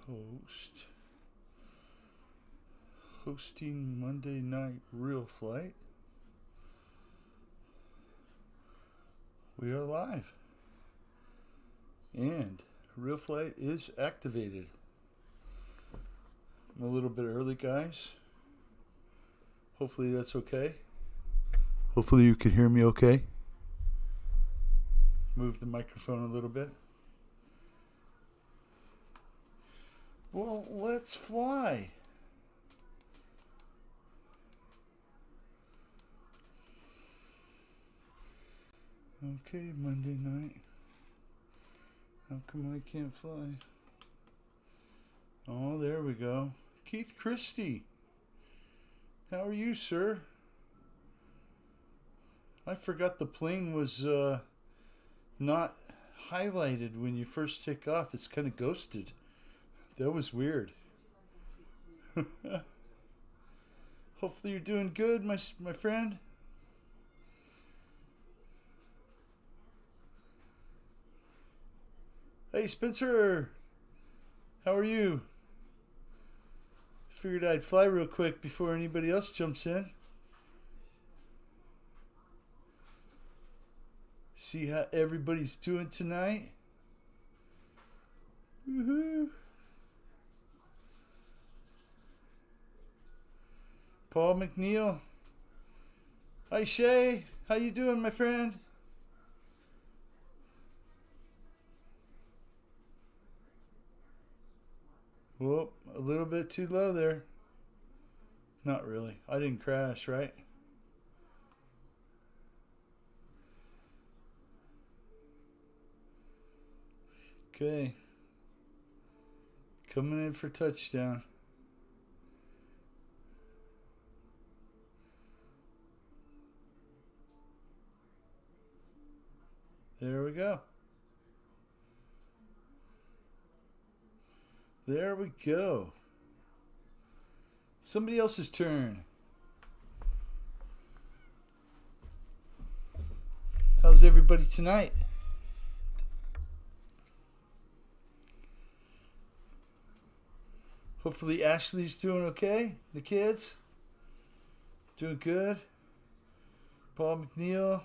host. Hosting Monday Night Real Flight. We are live. And Real Flight is activated. I'm a little bit early, guys. Hopefully that's okay. Hopefully you can hear me okay. Move the microphone a little bit. Well, let's fly. Okay, Monday night. How come I can't fly? Oh, there we go. Keith Christie. How are you, sir? I forgot the plane was not highlighted when you first take off. It's kind of ghosted. That was weird. Hopefully you're doing good, my friend. Hey, Spencer. How are you? Figured I'd fly real quick before anybody else jumps in. See how everybody's doing tonight? Woohoo! Paul McNeil. Hi, Shay. How you doing, my friend? Whoop, a little bit too low there. Not really. I didn't crash, right? Okay. Coming in for touchdown. There we go. There we go. Somebody else's turn. How's everybody tonight? Hopefully Ashley's doing okay. The kids doing good. Paul McNeil.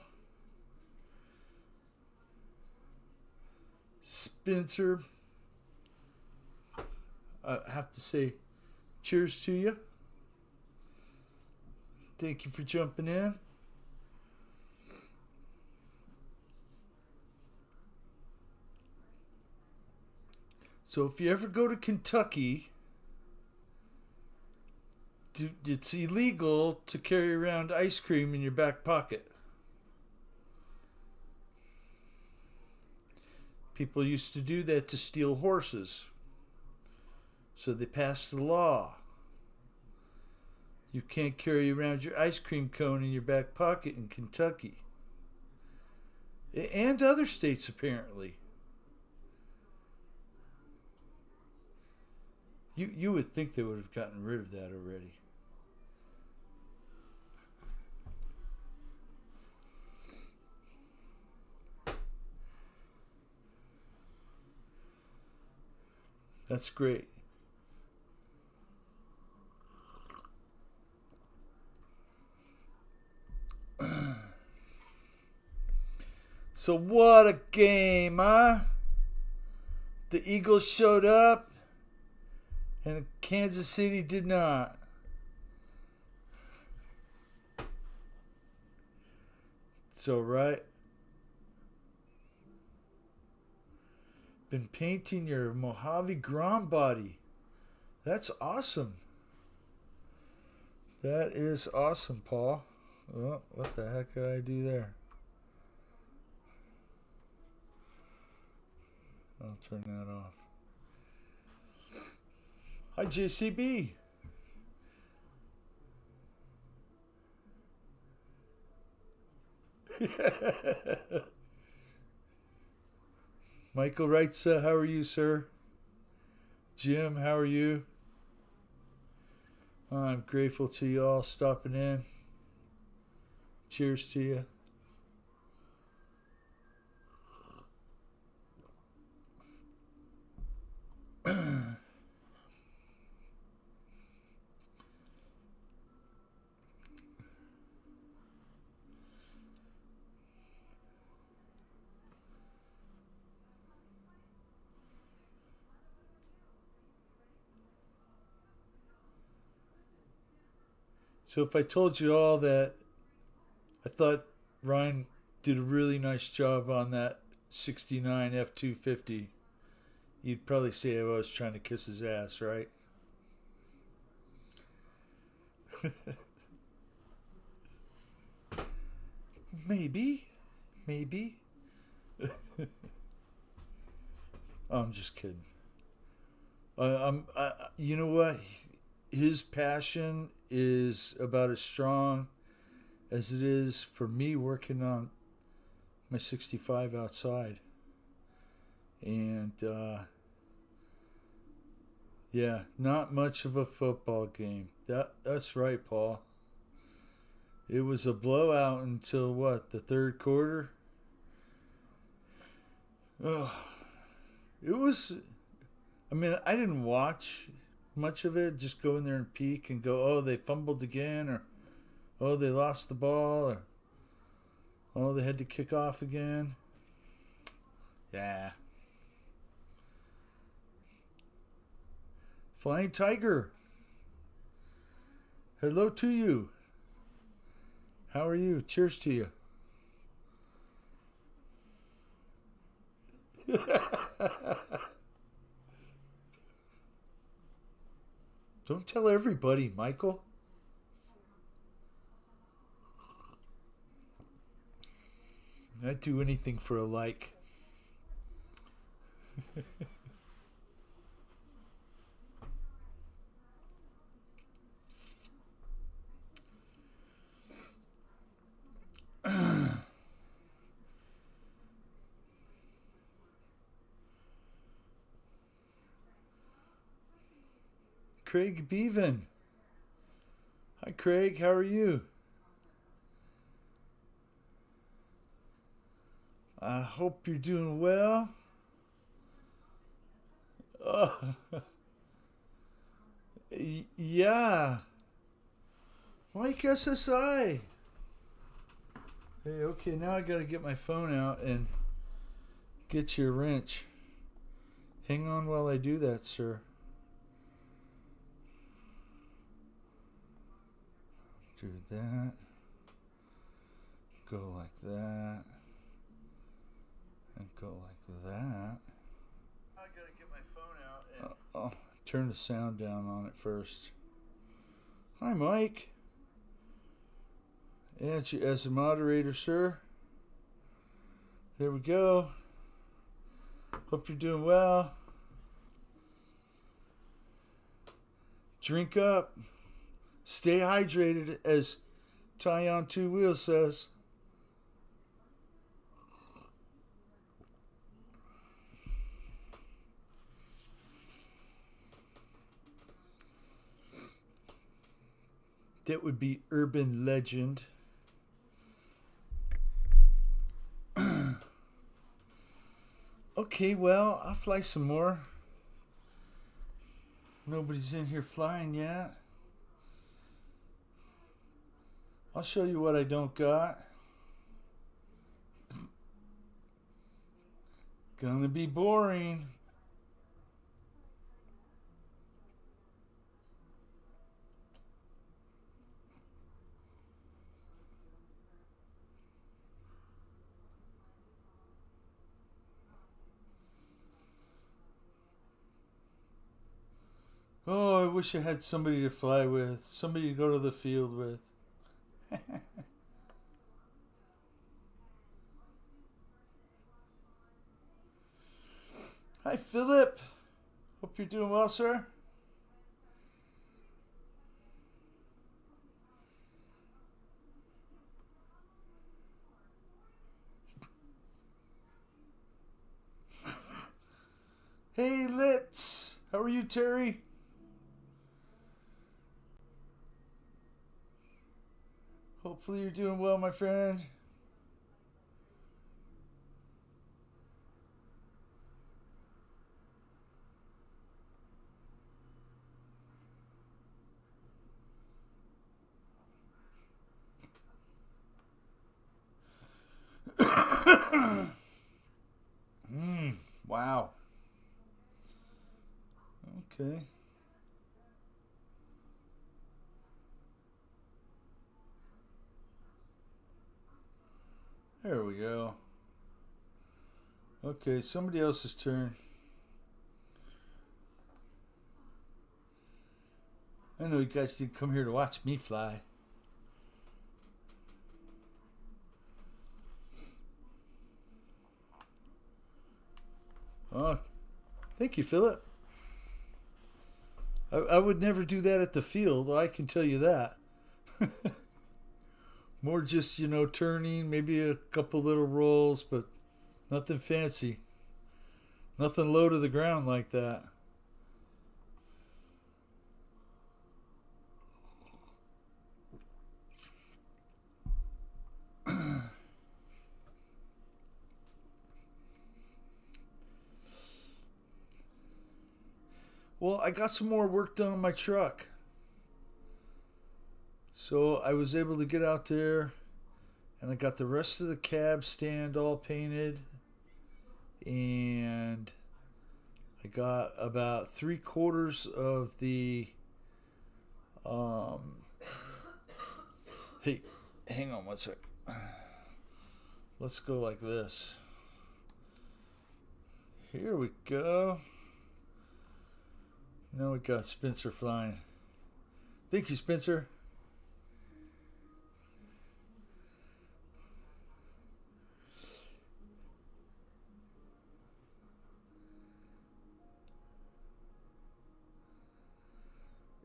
Spencer. I have to say cheers to you. Thank you for jumping in. So if you ever go to Kentucky, it's illegal to carry around ice cream in your back pocket. People used to do that to steal horses. So they passed the law. You can't carry around your ice cream cone in your back pocket in Kentucky. And other states, apparently. You would think they would have gotten rid of that already. That's great. So what a game, huh? The Eagles showed up and Kansas City did not. So right. Been painting your Mojave Grom body. That's awesome. That is awesome, Paul. Oh, what the heck did I do there? I'll turn that off. Hi, JCB. Michael writes, how are you, sir? Jim, how are you? I'm grateful to you all stopping in. Cheers to you. So if I told you all that I thought Ryan did a really nice job on that 69 F-250, you'd probably say I was trying to kiss his ass, right? Maybe. Maybe. I'm just kidding. You know what? His passion is about as strong as it is for me working on my 65 outside. And yeah, not much of a football game. That's right, Paul. It was a blowout until what, the third quarter? Oh, it was. I mean, I didn't watch much of it. Just go in there and peek and go, oh, they fumbled again, or oh, they lost the ball, or oh, they had to kick off again. Yeah. Flying Tiger. Hello to you. How are you? Cheers to you. Don't tell everybody, Michael. I'd do anything for a like. Craig Bevan. Hi, Craig. How are you? I hope you're doing well. Uh, yeah. Mike SSI. Hey, okay, now I gotta get my phone out and get your wrench. Hang on while I do that, sir. Do that. Go like that. And go like that. I gotta get my phone out and I'll turn the sound down on it first. Hi, Mike. Add you as a moderator, sir. There we go. Hope you're doing well. Drink up. Stay hydrated, as Ty on Two Wheels says. That would be urban legend. Okay, well, I'll fly some more. Nobody's in here flying yet. I'll show you what I don't got. Gonna be boring. Oh, I wish I had somebody to fly with, somebody to go to the field with. Hi, Philip. Hope you're doing well, sir. Hey, Litz. How are you, Terry? Hopefully you're doing well, my friend. Wow. Okay. There we go. Okay, somebody else's turn. I know you guys didn't come here to watch me fly. Oh, thank you, Philip. I would never do that at the field, I can tell you that. More just, turning, maybe a couple little rolls, but nothing fancy. Nothing low to the ground like that. Well, I got some more work done on my truck. So I was able to get out there and I got the rest of the cab stand all painted. And I got about 3/4 of the hey, hang on one sec. Let's go like this. Here we go. Now we got Spencer flying. Thank you, Spencer.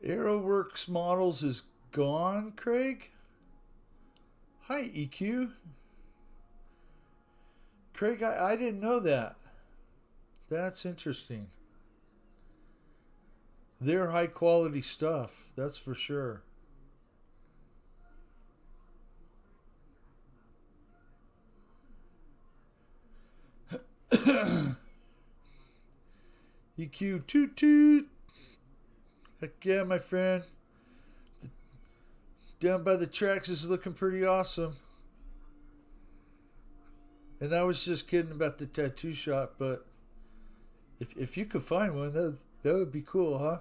AeroWorks Models is gone, Craig? Hi, EQ. Craig, I didn't know that. That's interesting. They're high quality stuff, that's for sure. EQ toot toot. Heck yeah, my friend. Down by the tracks is looking pretty awesome. And I was just kidding about the tattoo shop, but if you could find one, that would be cool, huh?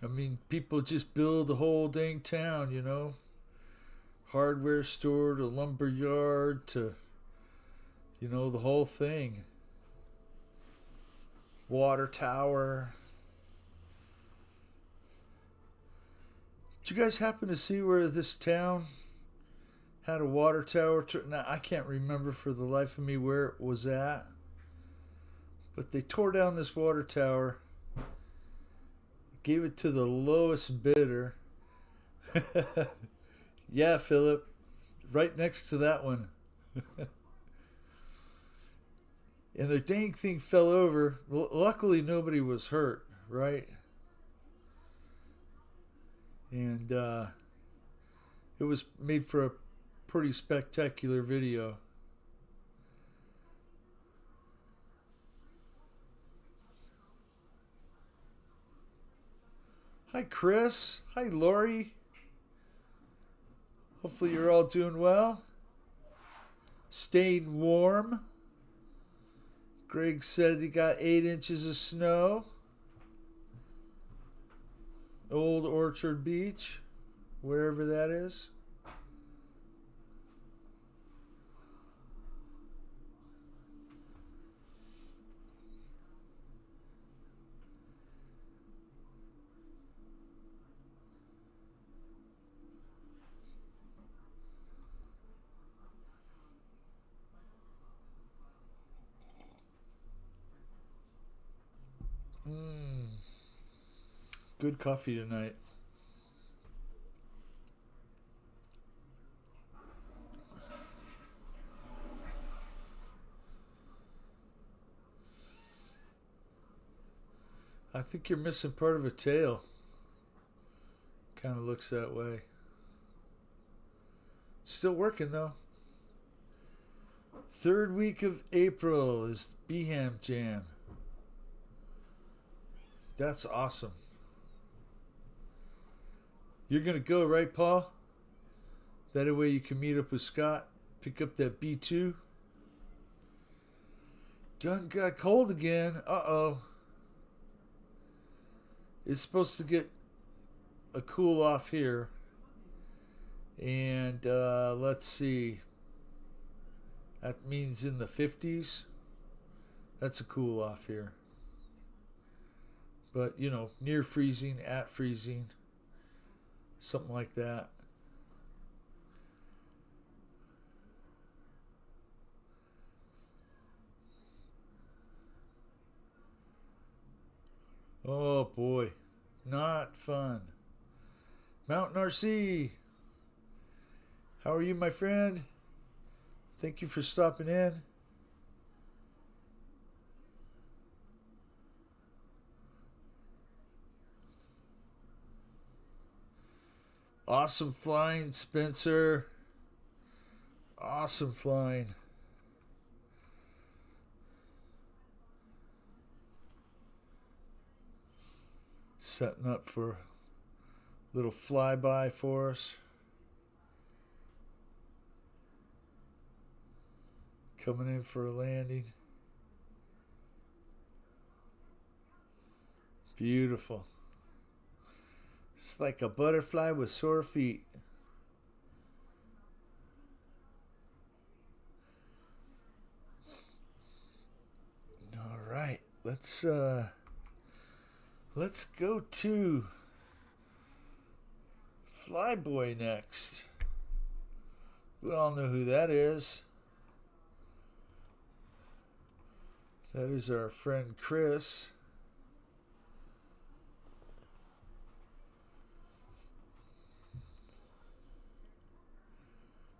I mean, people just build the whole dang town, Hardware store to lumber yard to, the whole thing. Water tower. Did you guys happen to see where this town had a water tower? Now, I can't remember for the life of me where it was at. But they tore down this water tower, gave it to the lowest bidder. Yeah, Philip, right next to that one. And the dang thing fell over. Well, luckily, nobody was hurt, right? And it was made for a pretty spectacular video. Hi, Chris. Hi, Lori. Hopefully you're all doing well. Staying warm. Greg said he got 8 inches of snow. Old Orchard Beach, wherever that is. Good coffee tonight. I think you're missing part of a tail. Kind of looks that way. Still working though. 3rd week of April is Beham Jam. That's awesome. You're going to go, right, Paul? That way you can meet up with Scott, pick up that B2. Done got cold again. Uh-oh. It's supposed to get a cool off here. And let's see. That means in the 50s. That's a cool off here. But, you know, near freezing, at freezing, something like that. Oh boy, not fun. Mountain RC, how are you, my friend? Thank you for stopping in. Awesome flying, Spencer. Awesome flying. Setting up for a little flyby for us. Coming in for a landing. Beautiful. It's like a butterfly with sore feet. All right, let's go to Flyboy next. We all know who that is. That is our friend Chris.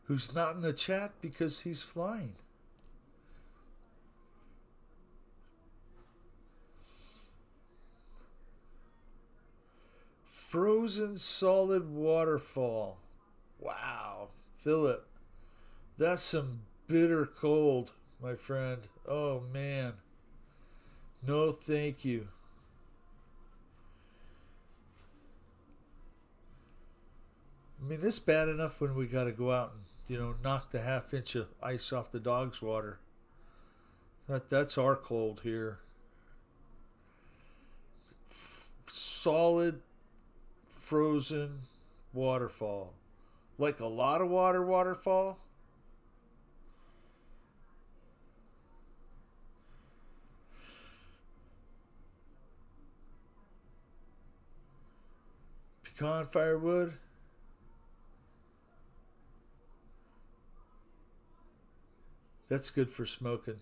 Who's not in the chat because he's flying. Frozen solid waterfall. Wow, Philip, that's some bitter cold, my friend. Oh man, no thank you. I mean, it's bad enough when we got to go out and, you know, knock the half-inch of ice off the dog's water. That's our cold here. Solid frozen waterfall. Like a lot of water waterfall. Pecan firewood. That's good for smoking.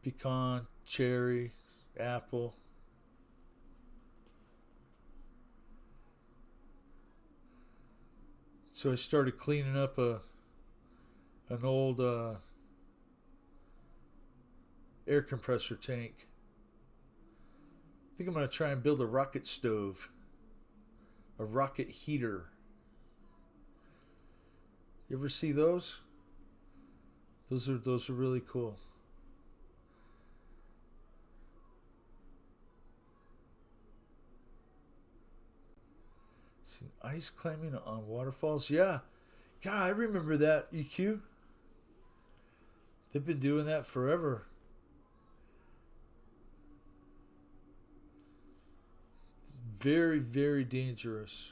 Pecan, cherry, apple. So I started cleaning up an old air compressor tank. I think I'm going to try and build a rocket stove, a rocket heater. You ever see those? Those are really cool. See, ice climbing on waterfalls. Yeah. God, I remember that, EQ. They've been doing that forever. Very, very dangerous.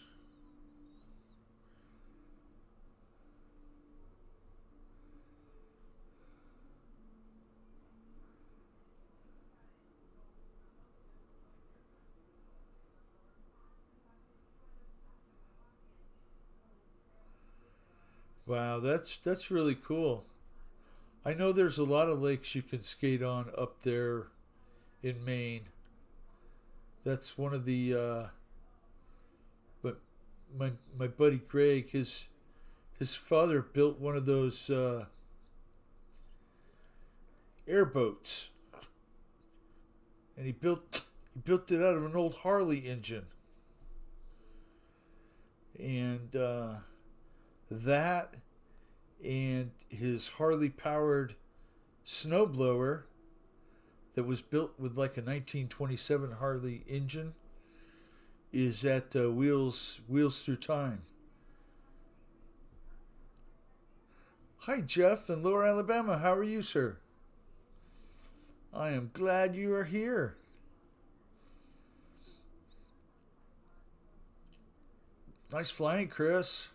Wow, that's really cool. I know there's a lot of lakes you can skate on up there in Maine. That's one of the but my buddy Greg, his father built one of those airboats, and he built it out of an old Harley engine, and that and his Harley powered snowblower that was built with like a 1927 Harley engine is at Wheels Through Time. Hi Jeff in Lower Alabama, how are you, sir? I am glad you are here. Nice flying, Chris.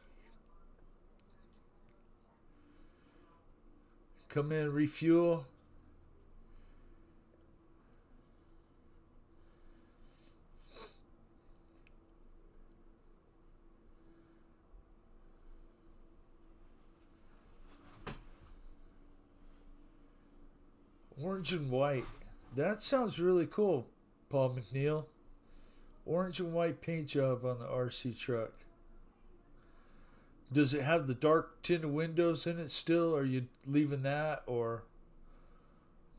Come in, refuel. Orange and white. That sounds really cool, Paul McNeil. Orange and white paint job on the RC truck. Does it have the dark tinted windows in it still? Are you leaving that or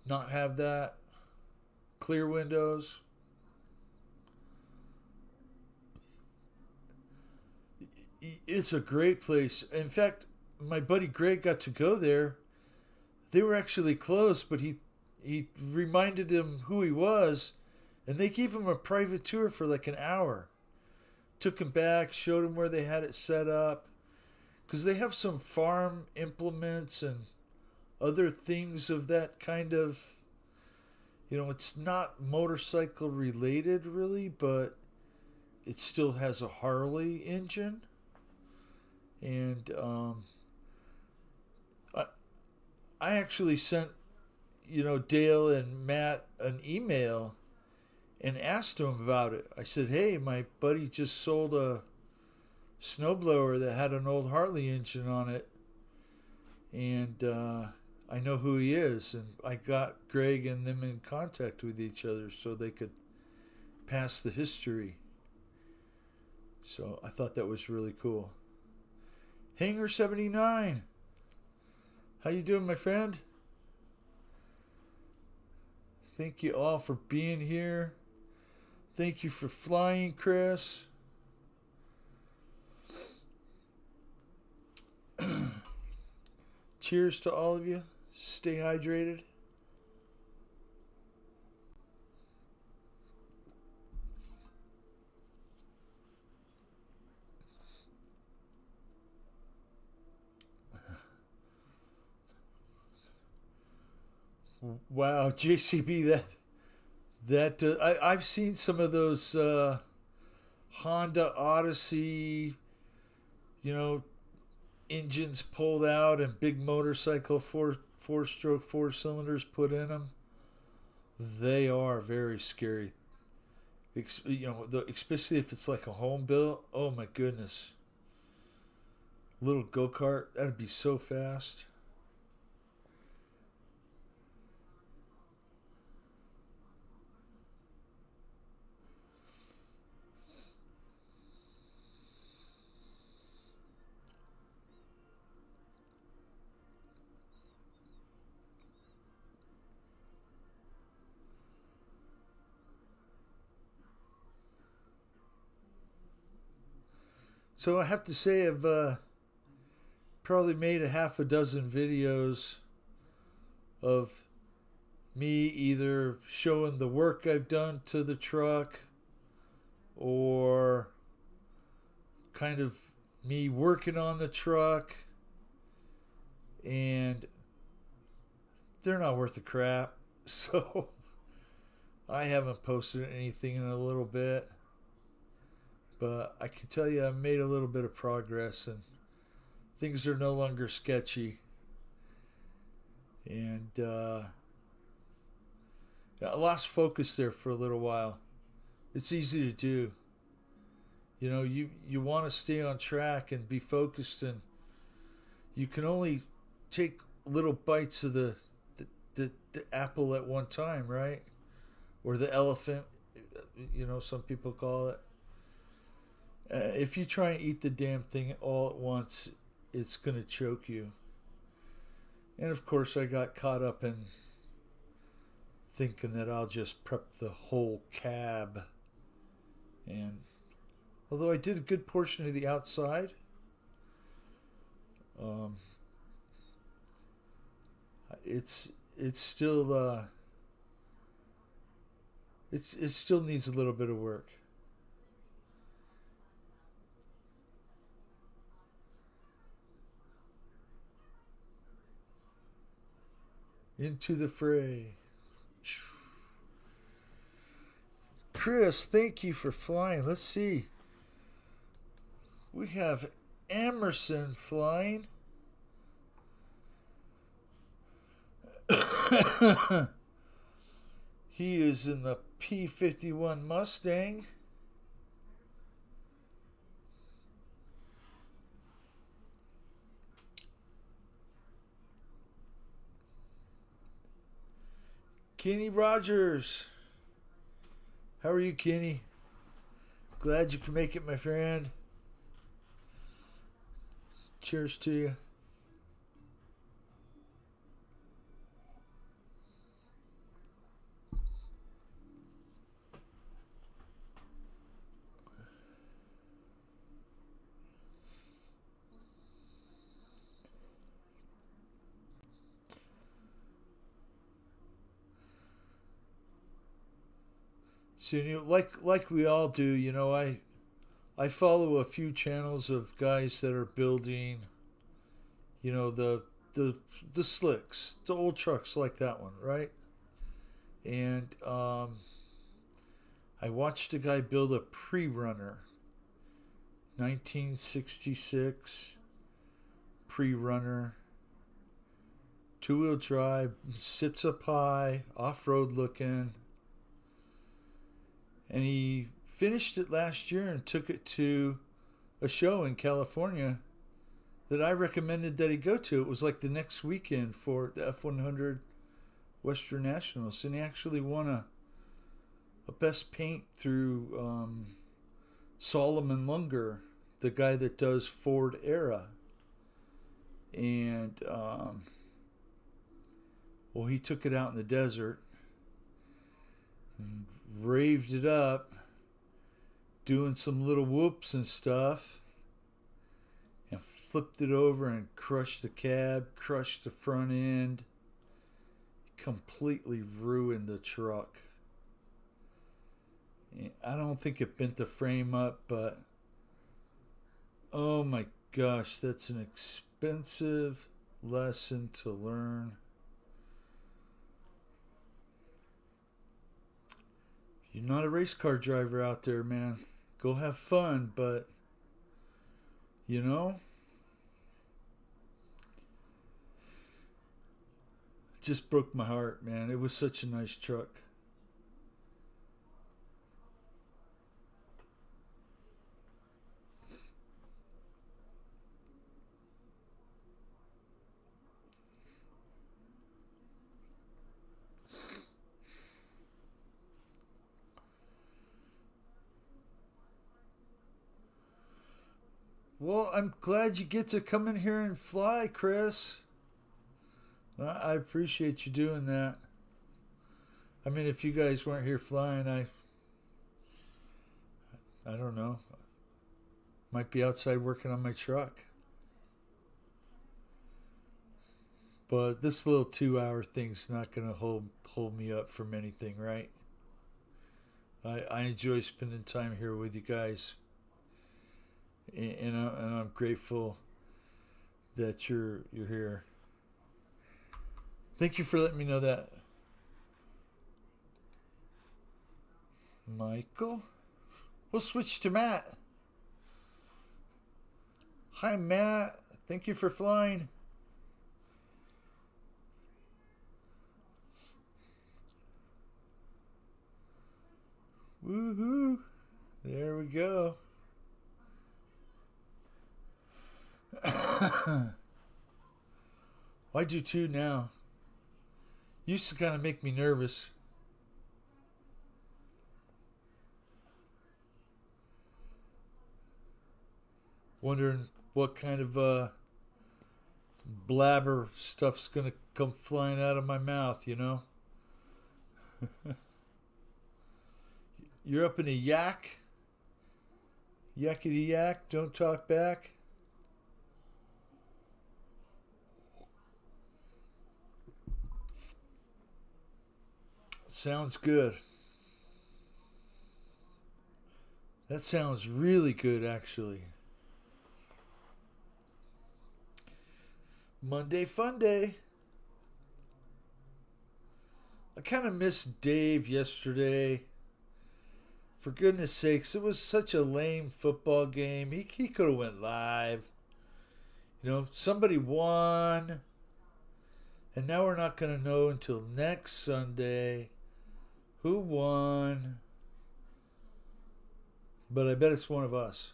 not have that? Clear windows? It's a great place. In fact, my buddy Greg got to go there. They were actually closed, but he reminded him who he was, and they gave him a private tour for like an hour. Took him back, showed him where they had it set up, because they have some farm implements and other things of that kind of. It's not motorcycle related really, but it still has a Harley engine, and I actually sent Dale and Matt an email and asked them about it. I said, "Hey, my buddy just sold a snowblower that had an old Harley engine on it, and I know who he is." And I got Greg and them in contact with each other so they could pass the history. So I thought that was really cool. Hangar 79. How you doing, my friend? Thank you all for being here. Thank you for flying, Chris. Cheers to all of you. Stay hydrated. Wow, JCB, I've seen some of those Honda Odyssey, engines pulled out and big motorcycle four stroke 4 cylinders put in them. They are very scary. Especially if it's like a home built. Oh my goodness. Little go kart, that'd be so fast. So I have to say, I've probably made a half a dozen videos of me either showing the work I've done to the truck or kind of me working on the truck, and they're not worth a crap. So I haven't posted anything in a little bit. But I can tell you I made a little bit of progress and things are no longer sketchy. And I lost focus there for a little while. It's easy to do. You want to stay on track and be focused, and you can only take little bites of the apple at one time, right? Or the elephant, some people call it. If you try and eat the damn thing all at once, it's going to choke you. And of course, I got caught up in thinking that I'll just prep the whole cab. And although I did a good portion of the outside, um, it's still it still needs a little bit of work. Into the fray. Chris, thank you for flying. Let's see. We have Emerson flying. He is in the P-51 Mustang. Kenny Rogers. How are you, Kenny? Glad you can make it, my friend. Cheers to you. So, like we all do, I follow a few channels of guys that are building, the slicks, the old trucks like that one, right? And I watched a guy build a pre-runner, 1966 pre-runner, two-wheel drive, sits up high, off-road looking. And he finished it last year and took it to a show in California that I recommended that he go to. It was like the next weekend for the F100 Western Nationals. And he actually won a best paint through Solomon Lunger, the guy that does Ford Era. And, well, he took it out in the desert and raved it up, doing some little whoops and stuff, and flipped it over and crushed the cab, crushed the front end, completely ruined the truck. I don't think it bent the frame up, but oh my gosh, that's an expensive lesson to learn. You're not a race car driver out there, man. Go have fun, but just broke my heart, man. It was such a nice truck. Well, I'm glad you get to come in here and fly, Chris. I appreciate you doing that. I mean, if you guys weren't here flying, I don't know. Might be outside working on my truck. But this little 2 hour thing's not gonna hold me up from anything, right? I enjoy spending time here with you guys, and I'm grateful that you're here. Thank you for letting me know that, Michael. We'll switch to Matt. Hi, Matt. Thank you for flying. Woohoo! There we go. I do too now. Used to kind of make me nervous. Wondering what kind of blabber stuff's gonna come flying out of my mouth, You're up in a yak? Yakety yak, don't talk back. Sounds good. That sounds really good, actually. Monday Fun Day. I kind of missed Dave yesterday. For goodness sakes, it was such a lame football game. He could have went live. You know, somebody won, and now we're not going to know until next Sunday who won. But I bet it's one of us.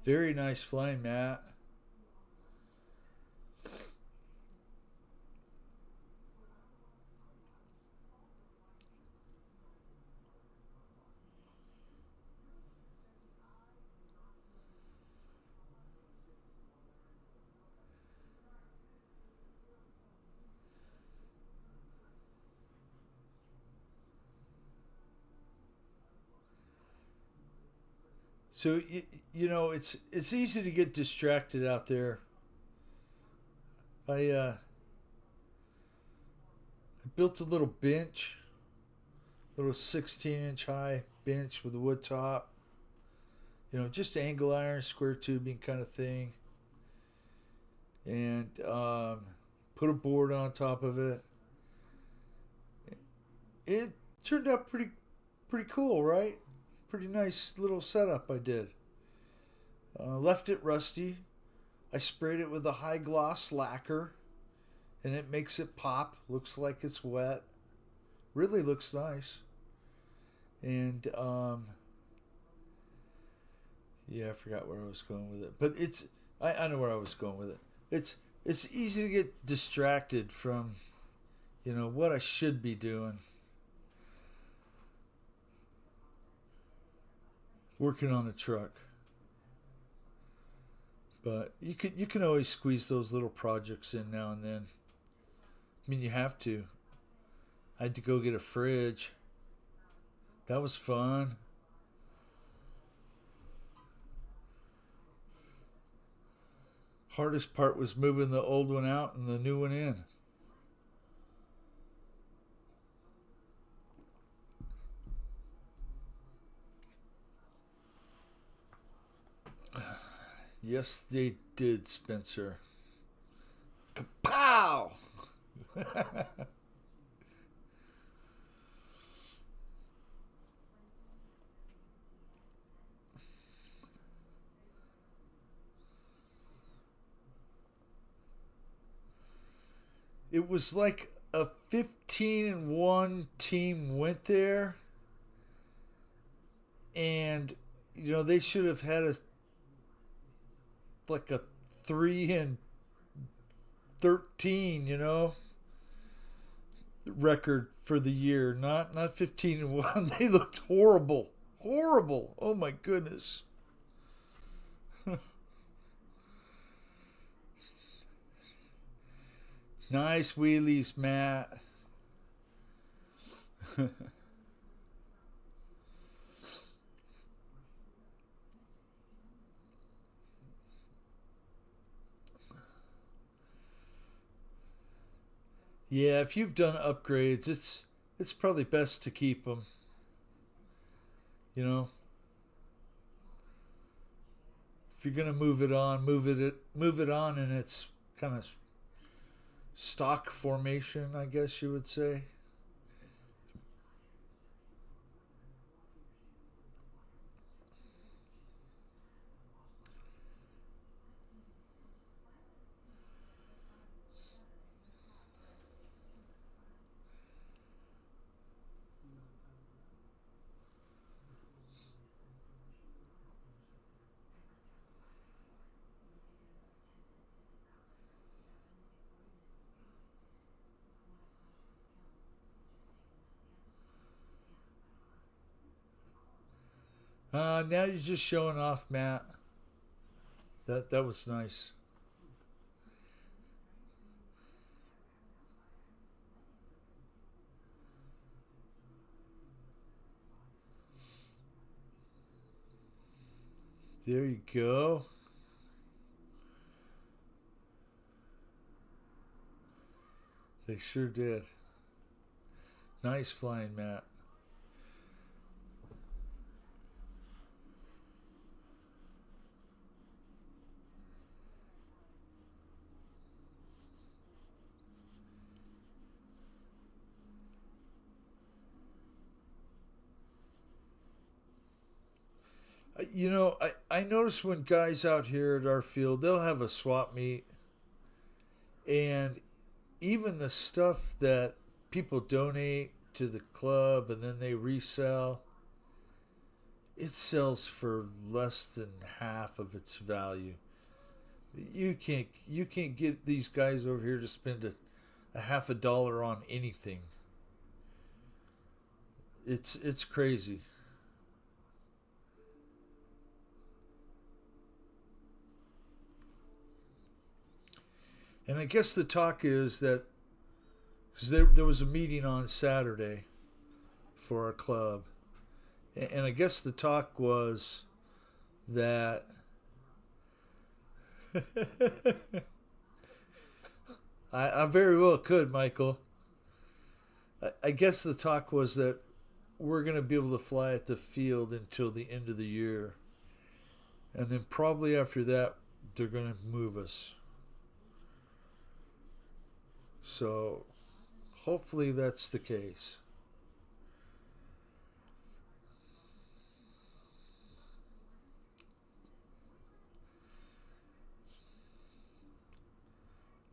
Very nice flying, Matt. So you know it's easy to get distracted out there. I built a little bench, little 16-inch high bench with a wood top. You know, just angle iron, square tubing kind of thing, and put a board on top of it. It turned out pretty cool, right? Pretty nice little setup I did. Left it rusty. I sprayed it with a high gloss lacquer, and it makes it pop. Looks like it's wet. Really looks nice. And yeah, I forgot where I was going with it, but I know where I was going with it. It's easy to get distracted from what I should be doing. Working on the truck. But you can always squeeze those little projects in now and then. I mean, you have to. I had to go get a fridge. That was fun. Hardest part was moving the old one out and the new one in. Yes, they did, Spencer. Kapow! It was like a 15-1 team went there, and they should have had a 3-13, record for the year. Not 15-1. They looked horrible, horrible. Oh my goodness. Nice wheelies, Matt. Yeah, if you've done upgrades, it's probably best to keep them. You know, if you're gonna move it on, move it on in its kind of stock formation, I guess you would say. Now you're just showing off, Matt. That was nice. There you go. They sure did. Nice flying, Matt. I notice when guys out here at our field, they'll have a swap meet, and even the stuff that people donate to the club and then they resell, it sells for less than half of its value. You can't get these guys over here to spend a half a dollar on anything. It's crazy. And I guess the talk is that because there was a meeting on Saturday for our club, and I guess the talk was that I very well could, Michael. I guess the talk was that we're going to be able to fly at the field until the end of the year, and then probably after that they're going to move us. So hopefully that's the case.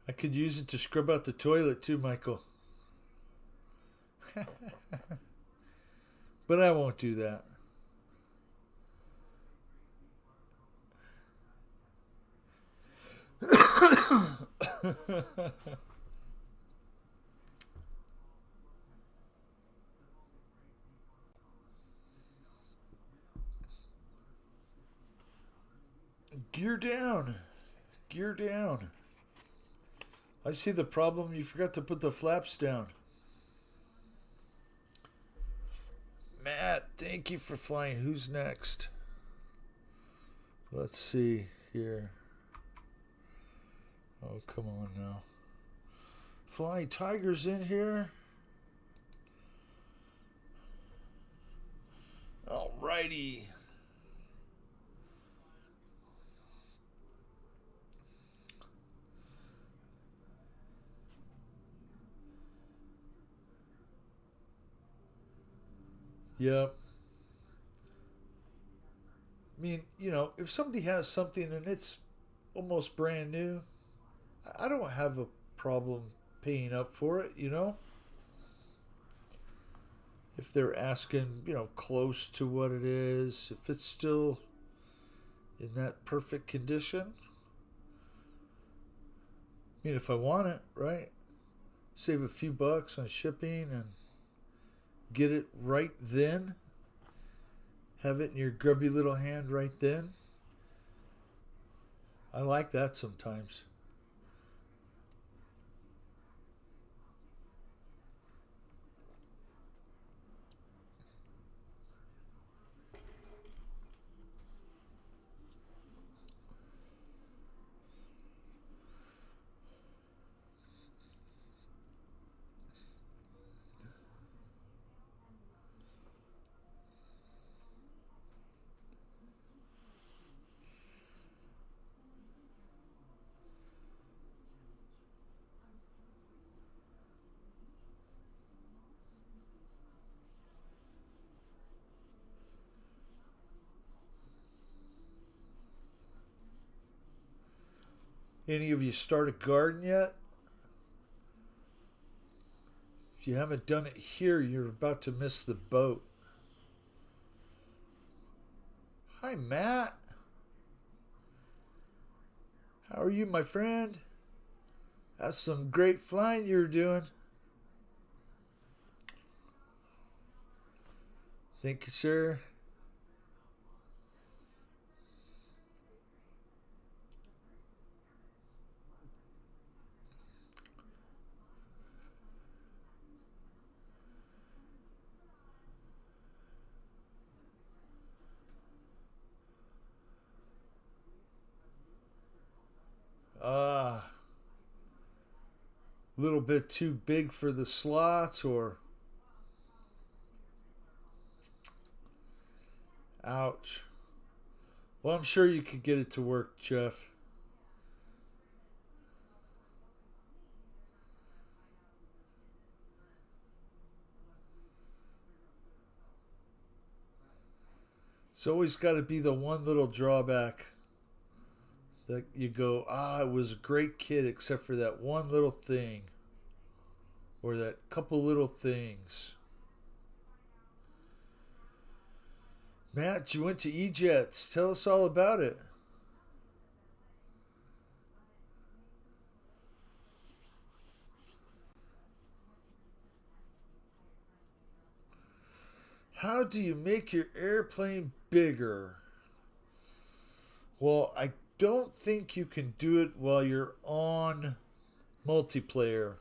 I could use it to scrub out the toilet too, Michael. But I won't do that. Gear down. Gear down. I see the problem. You forgot to put the flaps down. Matt, thank you for flying. Who's next? Let's see here. Oh, come on now. Flying Tigers in here. Alrighty. Yep. I mean, if somebody has something and it's almost brand new, I don't have a problem paying up for it. If they're asking, close to what it is, if it's still in that perfect condition. I mean, if I want it, right? Save a few bucks on shipping and get it right then. Have it in your grubby little hand right then. I like that sometimes. Any of you start a garden yet? If you haven't done it here, you're about to miss the boat. Hi, Matt. How are you, my friend? That's some great flying you're doing. Thank you, sir. Ah, a little bit too big for the slots, or ouch. Well, I'm sure you could get it to work, Jeff. It's always got to be the one little drawback that you go, it was a great kid except for that one little thing or that couple little things. Matt, you went to E-Jets. Tell us all about it. How do you make your airplane bigger? Well, I don't think you can do it while you're on multiplayer.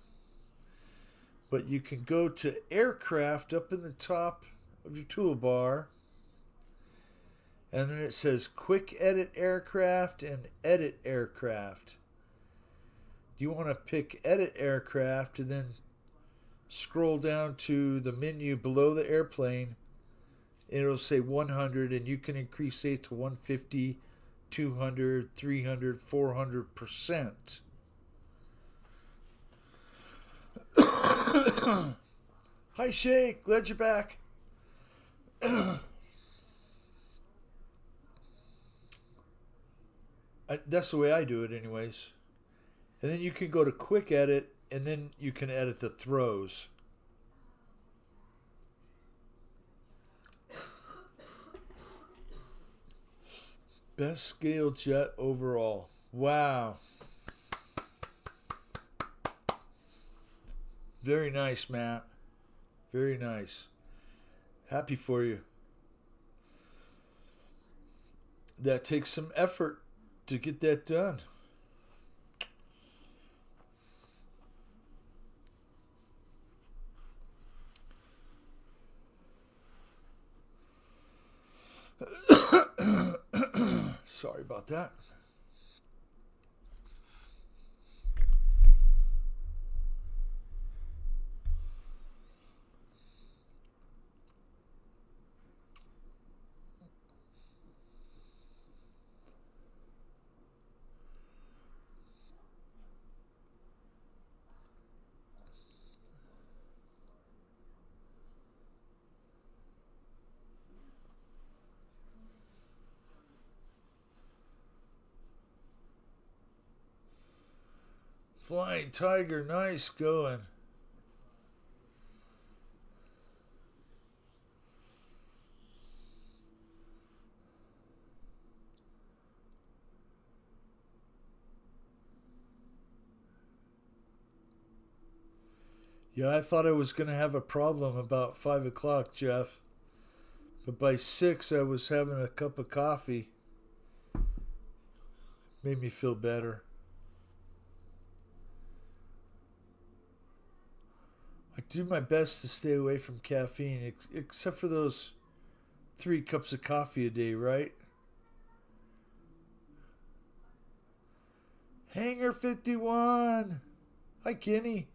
But you can go to aircraft up in the top of your toolbar. And then it says quick edit aircraft and edit aircraft. You want to pick edit aircraft and then scroll down to the menu below the airplane. It'll say 100 and you can increase it to 150, 200, 300, 400%. Hi, Shake. Glad you're back. That's the way I do it, anyways. And then you can go to quick edit, and then you can edit the throws. Best scale jet overall. Wow. Very nice, Matt. Very nice. Happy for you. That takes some effort to get that done. Sorry about that. Flying Tiger, nice going. Yeah, I thought I was going to have a problem about 5 o'clock, Jeff. But by 6, I was having a cup of coffee. Made me feel better. I do my best to stay away from caffeine, except for those 3 cups of coffee a day, right? Hanger 51. Hi, Kenny.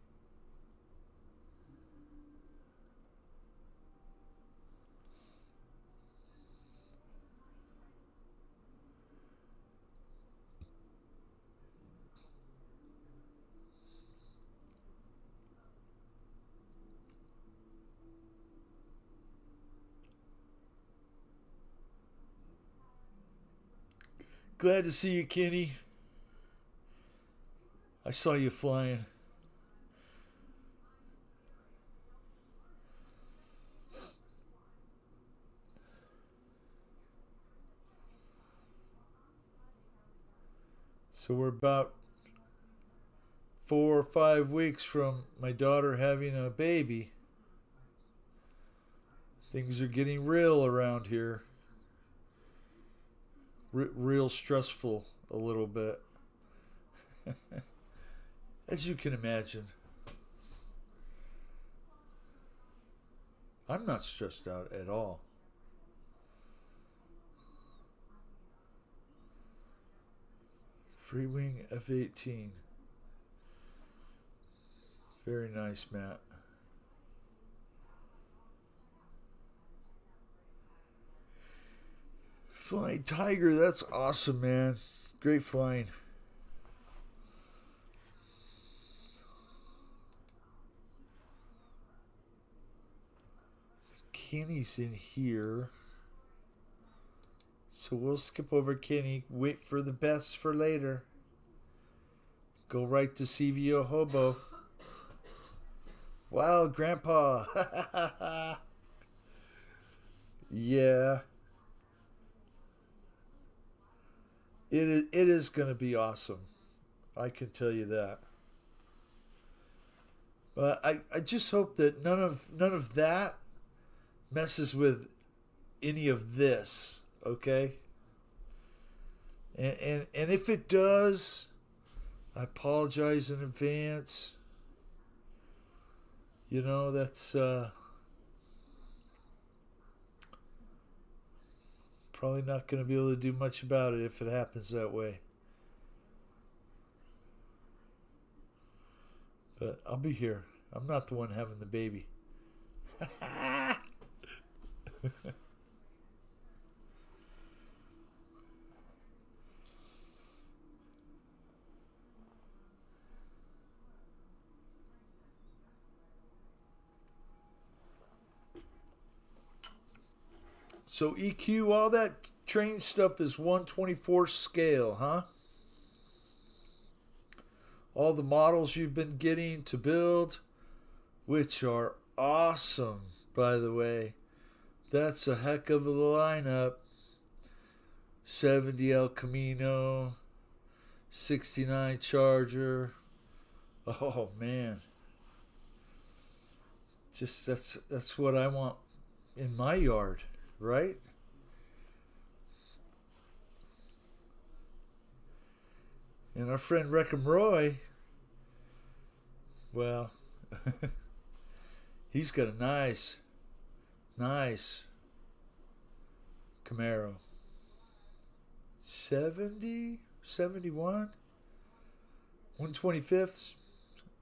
Glad to see you, Kenny. I saw you flying. So we're about 4 or 5 weeks from my daughter having a baby. Things are getting real around here. Real stressful a little bit. As you can imagine. I'm not stressed out at all. Freewing F-18. Very nice, Matt. Flying Tiger, that's awesome, man. Great flying. Kenny's in here. So we'll skip over Kenny, wait for the best for later. Go right to CVO Hobo. Wow, Grandpa. Yeah. It is going to be awesome. I can tell you that. But I just hope that none of that messes with any of this, okay? And if it does, I apologize in advance. That's probably not going to be able to do much about it if it happens that way. But I'll be here. I'm not the one having the baby. So EQ, all that train stuff is 1/24 scale, huh? All the models you've been getting to build, which are awesome, by the way. That's a heck of a lineup. 70 El Camino, 69 Charger. Oh man. Just that's what I want in my yard, right? And our friend Wreckham Roy, well, he's got a nice Camaro. 70, 71, 125th.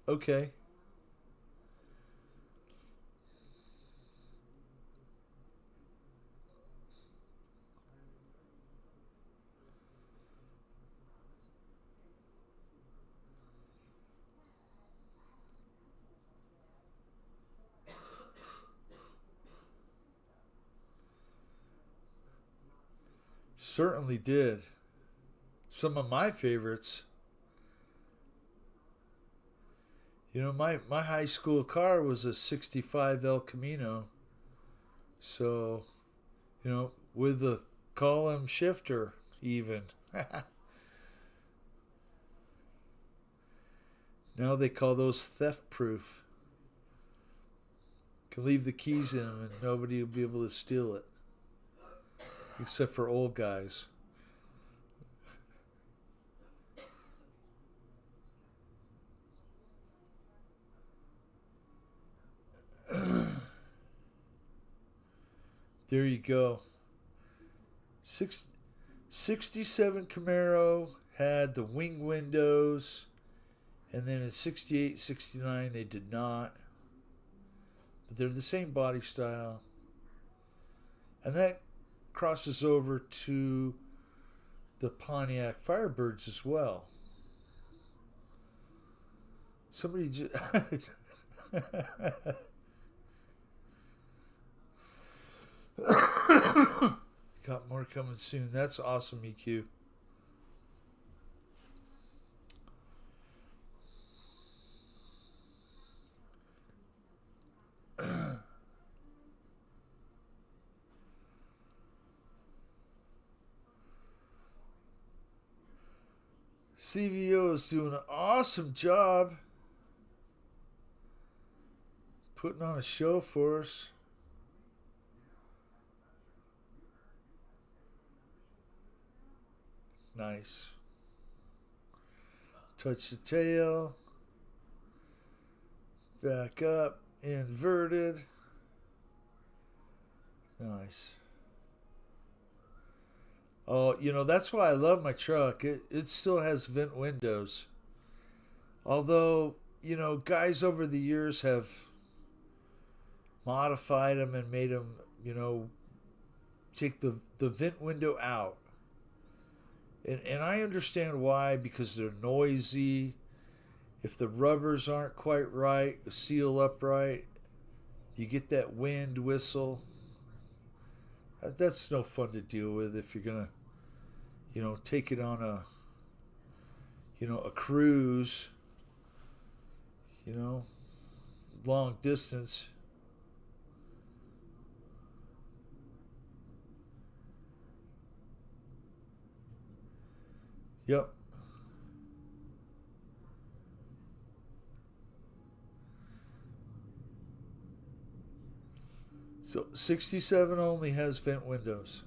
Okay. Certainly did. Some of my favorites. My high school car was a 65 El Camino. So, with the column shifter even. Now they call those theft proof. Can leave the keys in them and nobody will be able to steal it. Except for old guys. There you go. 67 Camaro had the wing windows, and then in 68, 69 they did not. But they're the same body style. And that crosses over to the Pontiac Firebirds as well. Somebody just got more coming soon. That's awesome, EQ. CVO is doing an awesome job putting on a show for us. Nice. Touch the tail. Back up. Inverted. Nice. Oh, that's why I love my truck. It still has vent windows. Although, guys over the years have modified them and made them, take the vent window out. And I understand why, because they're noisy. If the rubbers aren't quite right, seal upright, you get that wind whistle. That's no fun to deal with if you're going to take it on a cruise, you know, long distance. Yep. So 67 only has vent windows.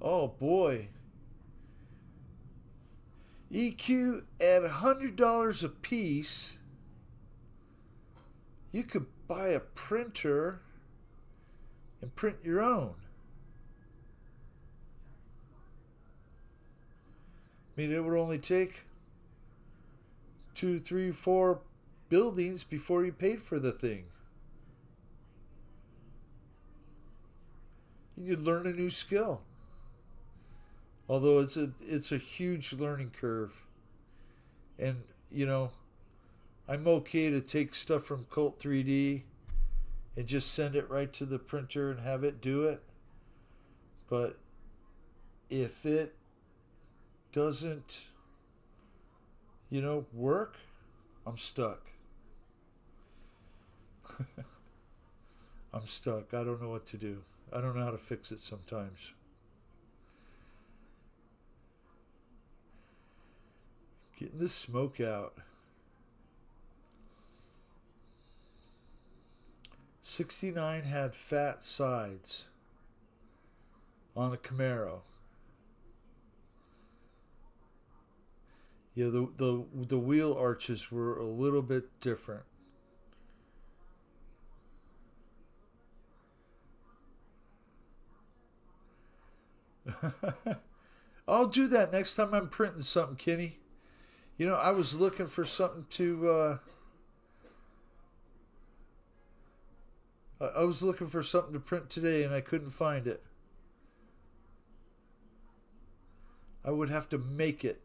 Oh boy. EQ at $100 a piece, you could buy a printer and print your own. I mean, it would only take two, three, four buildings before you paid for the thing. You'd learn a new skill. Although it's a huge learning curve, and I'm okay to take stuff from Cult 3D and just send it right to the printer and have it do it. But if it doesn't, work, I'm stuck. I'm stuck. I don't know what to do. I don't know how to fix it sometimes. Getting this smoke out. 69 had fat sides on a Camaro. Yeah, the wheel arches were a little bit different. I'll do that next time I'm printing something, Kenny. I was looking for something to. I was looking for something to print today, and I couldn't find it. I would have to make it.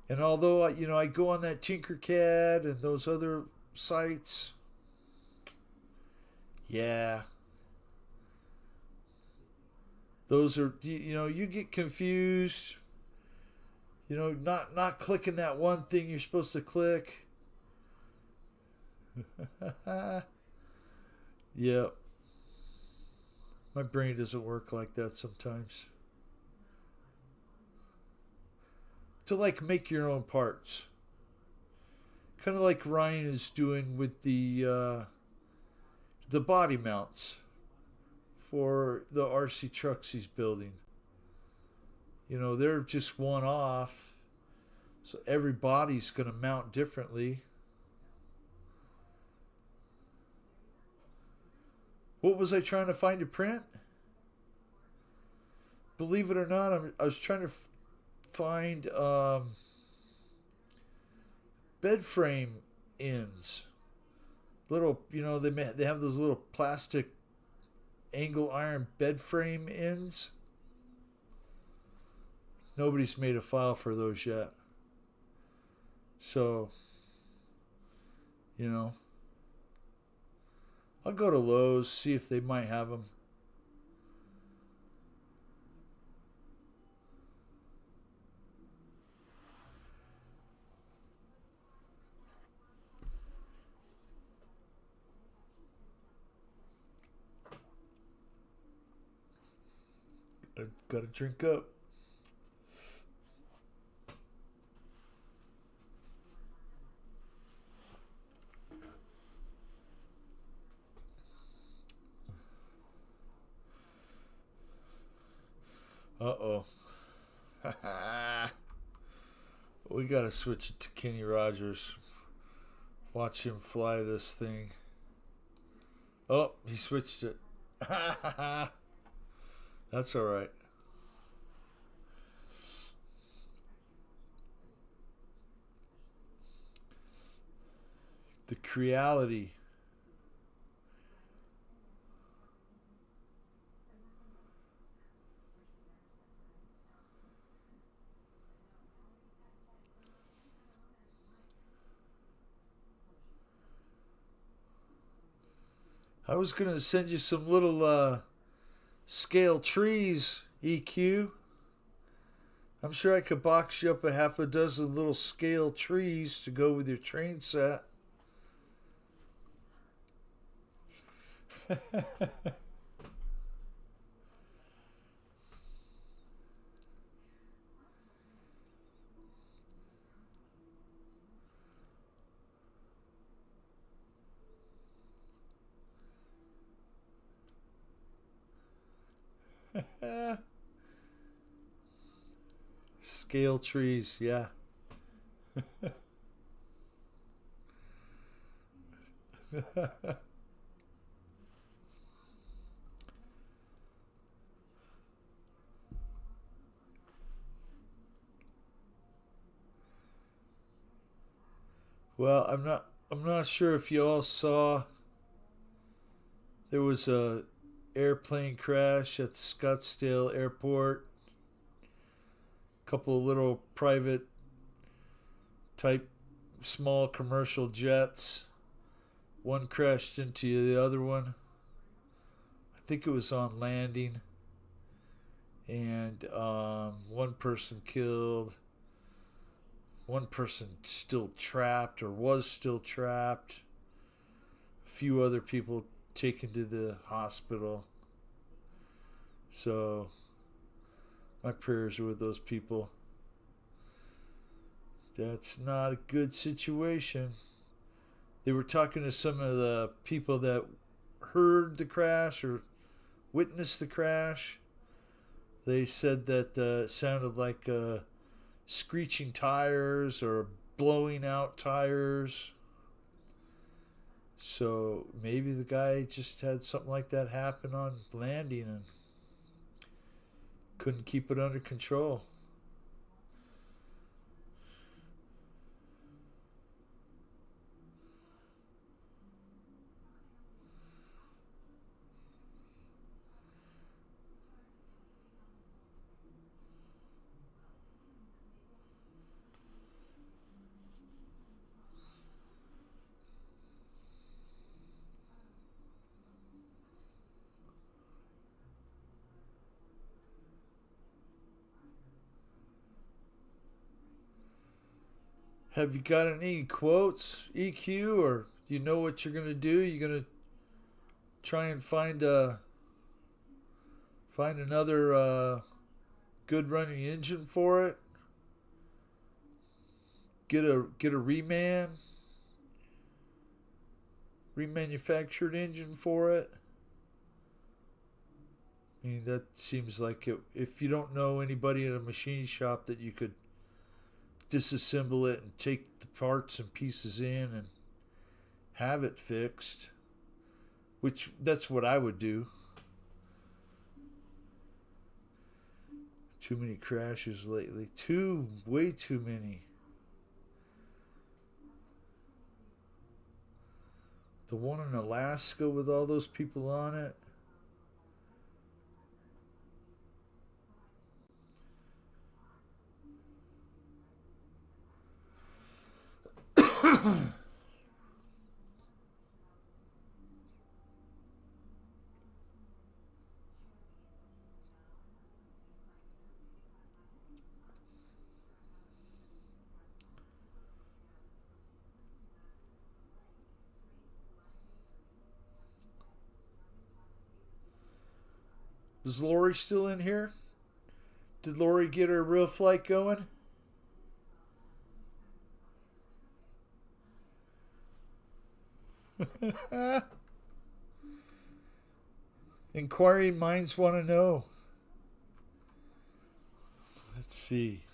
And although I go on that Tinkercad and those other sites, yeah, those are you get confused. Not clicking that one thing you're supposed to click. Yep. My brain doesn't work like that sometimes. To make your own parts. Kind of like Ryan is doing with the body mounts for the RC trucks he's building. They're just one off. So every body's going to mount differently. What was I trying to find to print? Believe it or not, I was trying to find bed frame ends. Little, they have those little plastic angle iron bed frame ends. Nobody's made a file for those yet. So, I'll go to Lowe's, see if they might have them. I gotta drink up. Uh-oh. We gotta switch it to Kenny Rogers. Watch him fly this thing. Oh, he switched it. That's alright. The Creality. I was going to send you some little scale trees, EQ. I'm sure I could box you up a half a dozen little scale trees to go with your train set. Scale trees, yeah. Well, I'm not sure if you all saw there was a airplane crash at the Scottsdale airport. A couple of little private type small commercial jets. One crashed into the other one. I think it was on landing, and one person killed. One person still trapped or was still trapped. A few other people taken to the hospital. So my prayers are with those people. That's not a good situation. They were talking to some of the people that heard the crash or witnessed the crash. They said that it sounded like screeching tires or blowing out tires. So maybe the guy just had something like that happen on landing and couldn't keep it under control. Have you got any quotes, EQ, or you know what you're gonna do? You're gonna try and find another good running engine for it. Get a remanufactured engine for it. I mean, that seems like it, if you don't know anybody in a machine shop that you could disassemble it and take the parts and pieces in and have it fixed, which that's what I would do. Too many crashes lately. Way too many. The one in Alaska with all those people on it. Is Lori still in here? Did Lori get her real flight going? Inquiring minds want to know. Let's see.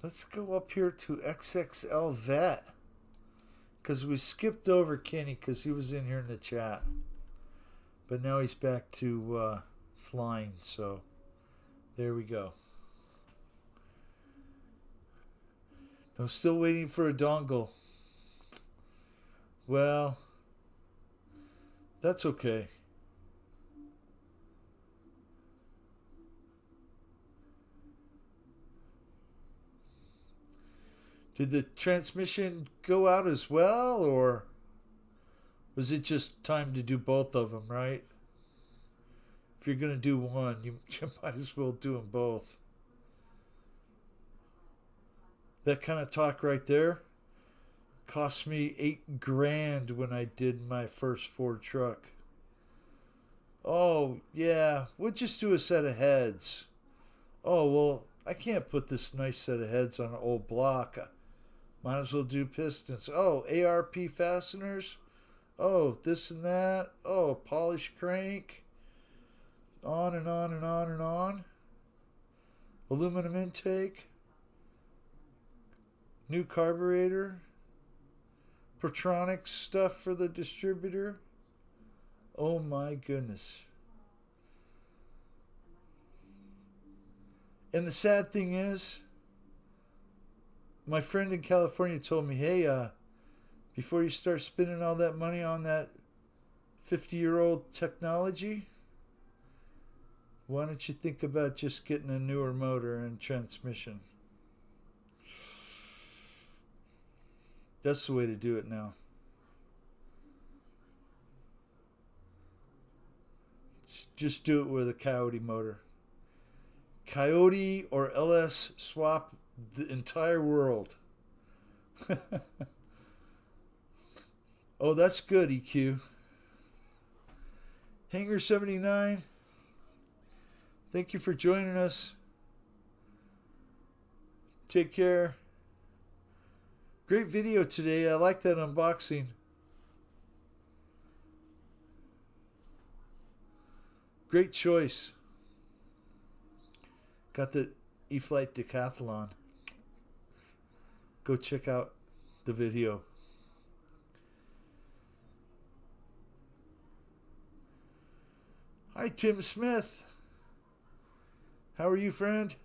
Let's go up here to XXL Vet. Because we skipped over Kenny because he was in here in the chat. But now he's back to flying. So there we go. I'm still waiting for a dongle. Well, that's okay. Did the transmission go out as well, or was it just time to do both of them, right? If you're going to do one, you might as well do them both. That kind of talk right there cost me $8,000 when I did my first Ford truck. Oh, yeah, we'll just do a set of heads. Oh, well, I can't put this nice set of heads on an old block. Might as well do pistons. Oh, ARP fasteners. Oh, this and that. Oh, polish crank. On and on and on and on. Aluminum intake. New carburetor. Protronics stuff for the distributor. Oh my goodness. And the sad thing is, my friend in California told me, hey, before you start spending all that money on that 50-year-old technology, why don't you think about just getting a newer motor and transmission? That's the way to do it now. Just do it with a Coyote motor. Coyote or LS swap the entire world. Oh, that's good, EQ. Hanger 79, thank you for joining us. Take care. Great video today. I like that unboxing. Great choice. Got the E-Flite Decathlon. Go check out the video. Hi, Tim Smith. How are you, friend?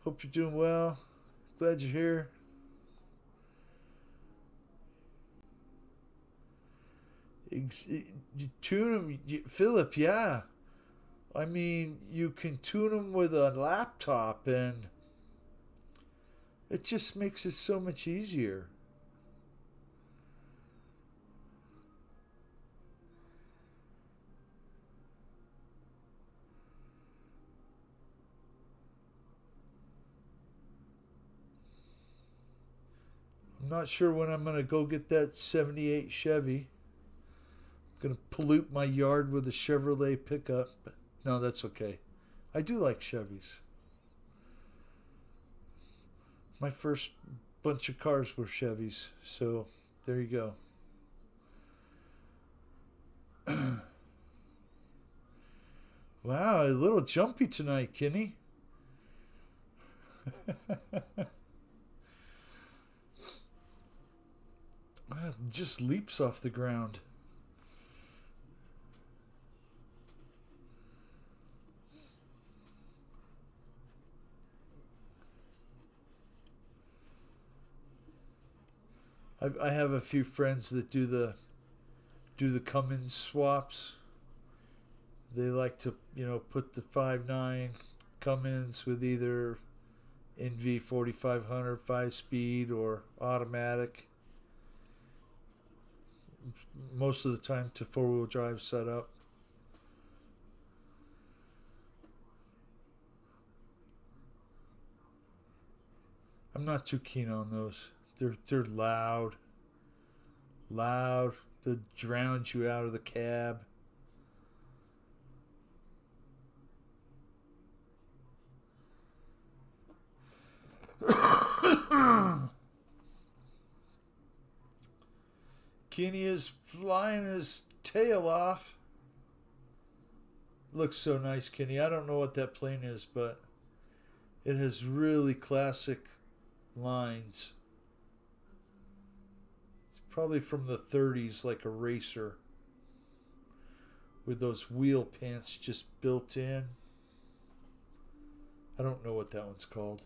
Hope you're doing well. Glad you're here. You tune them, Philip, yeah. I mean, you can tune them with a laptop, and it just makes it so much easier. I'm not sure when I'm going to go get that 78 Chevy. I'm going to pollute my yard with a Chevrolet pickup. But no, that's okay. I do like Chevys. My first bunch of cars were Chevys, so there you go. Wow, a little jumpy tonight, Kenny. Just leaps off the ground. I have a few friends that do the Cummins swaps. They like to, put the 5.9 Cummins with either NV 4500 5-speed or automatic. Most of the time to 4-wheel drive setup. I'm not too keen on those. They're loud. Loud. They drown you out of the cab. Kenny is flying his tail off. Looks so nice, Kenny. I don't know what that plane is, but it has really classic lines. It's probably from the 30s, like a racer, with those wheel pants just built in. I don't know what that one's called.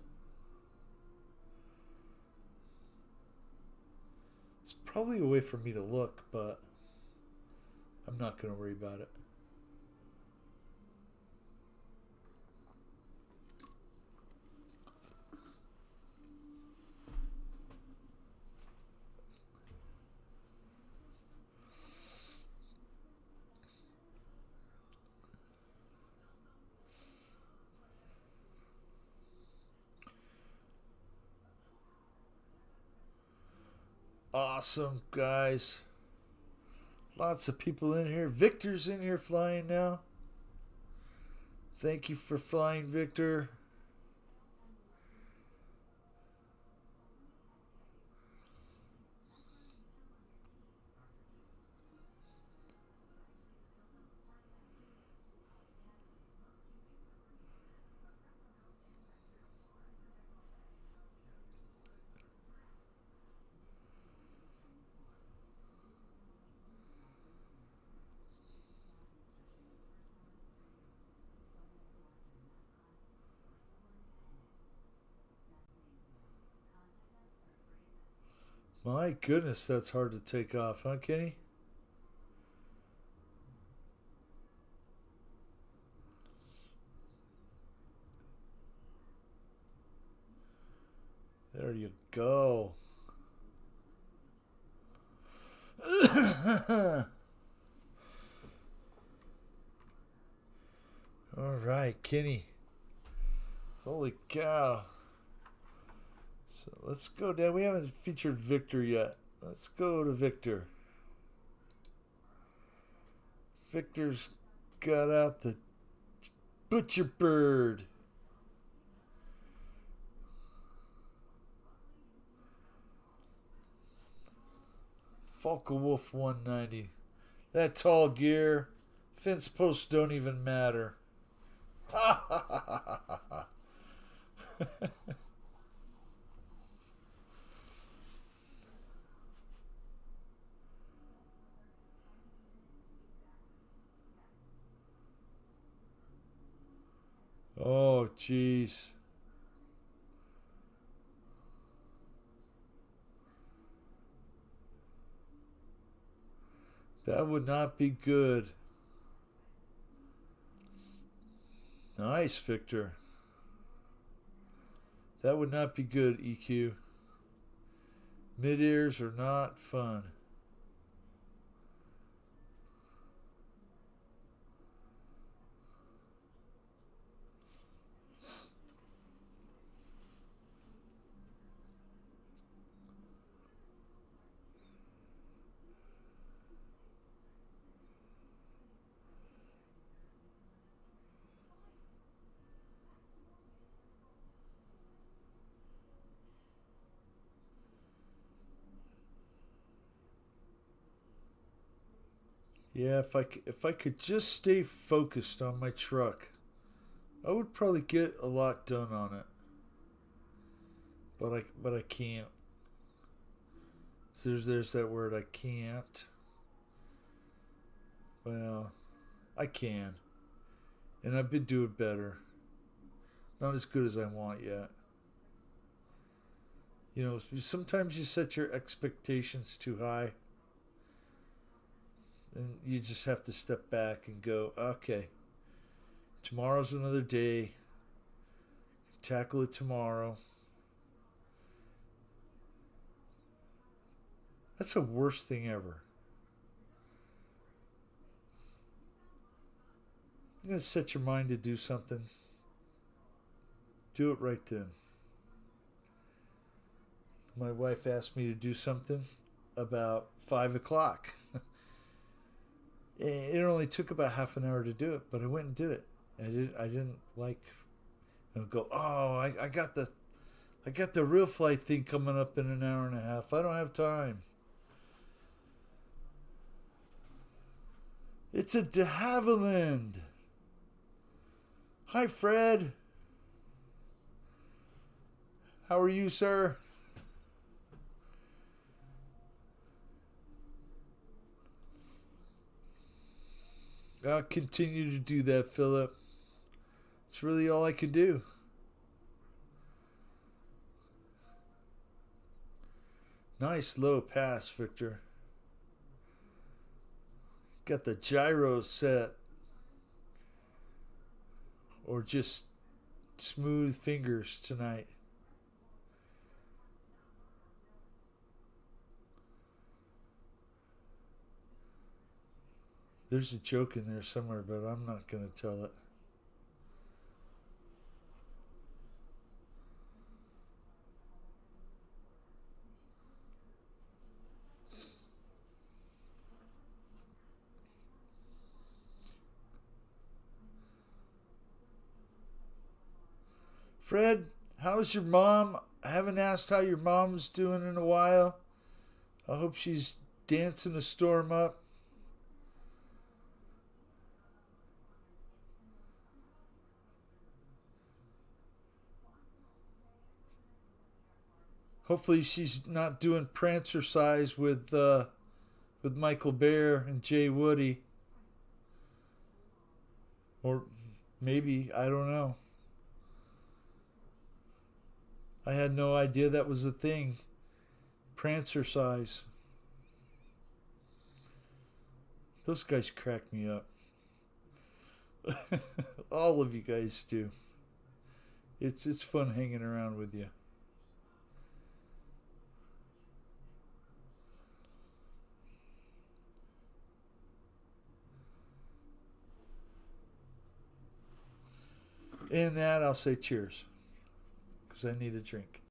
It's probably a way for me to look, but I'm not going to worry about it. Awesome, guys. Lots of people in here. Victor's in here flying now. Thank you for flying, Victor. My goodness, that's hard to take off, huh, Kenny? There you go. All right, Kenny. Holy cow. So let's go down. We haven't featured Victor yet. Let's go to Victor. Victor's got out the butcher bird. Falco-Wolf 190. That tall gear. Fence posts don't even matter. Ha ha ha ha ha ha. Oh, jeez. That would not be good. Nice, Victor. That would not be good, EQ. Mid-ears are not fun. Yeah, if I could just stay focused on my truck, I would probably get a lot done on it. But I can't. So there's that word, I can't. Well, I can. And I've been doing better. Not as good as I want yet. You know, sometimes you set your expectations too high. And you just have to step back and go, okay, tomorrow's another day. Tackle it tomorrow. That's the worst thing ever. You're going to set your mind to do something. Do it right then. My wife asked me to do something about 5 o'clock. It only took about half an hour to do it, but I went and did it. I didn't like, go, oh, I got the real flight thing coming up in an hour and a half. I don't have time. It's a de Havilland. Hi, Fred. How are you, sir? I'll continue to do that, Philip. It's really all I can do. Nice low pass, Victor. Got the gyro set. Or just smooth fingers tonight. There's a joke in there somewhere, but I'm not going to tell it. Fred, how's your mom? I haven't asked how your mom's doing in a while. I hope she's dancing a storm up. Hopefully she's not doing prancercise with Michael Bear and Jay Woody. Or maybe, I don't know. I had no idea that was a thing. Prancercise. Those guys crack me up. All of you guys do. It's fun hanging around with you. In that, I'll say cheers. Because I need a drink.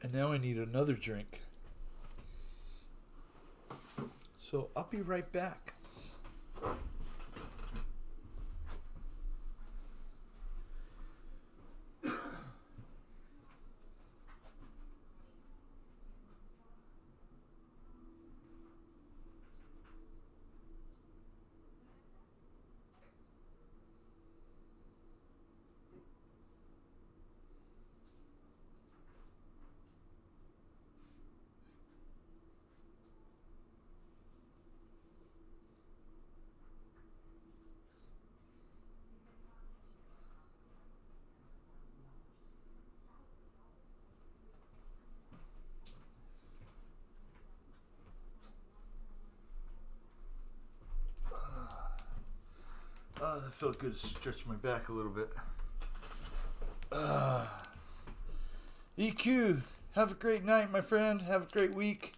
And now I need another drink. So I'll be right back. Oh, that felt good to stretch my back a little bit. EQ, have a great night, my friend. Have a great week.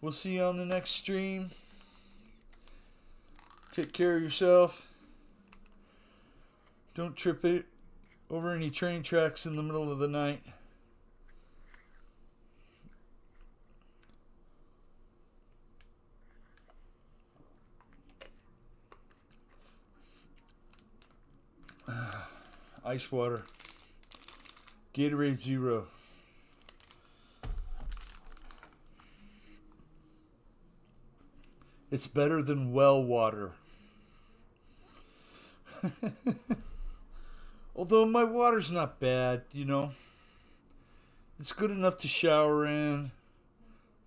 We'll see you on the next stream. Take care of yourself. Don't trip it over any train tracks in the middle of the night. Ice water. Gatorade Zero. It's better than well water. Although my water's not bad, you know. It's good enough to shower in,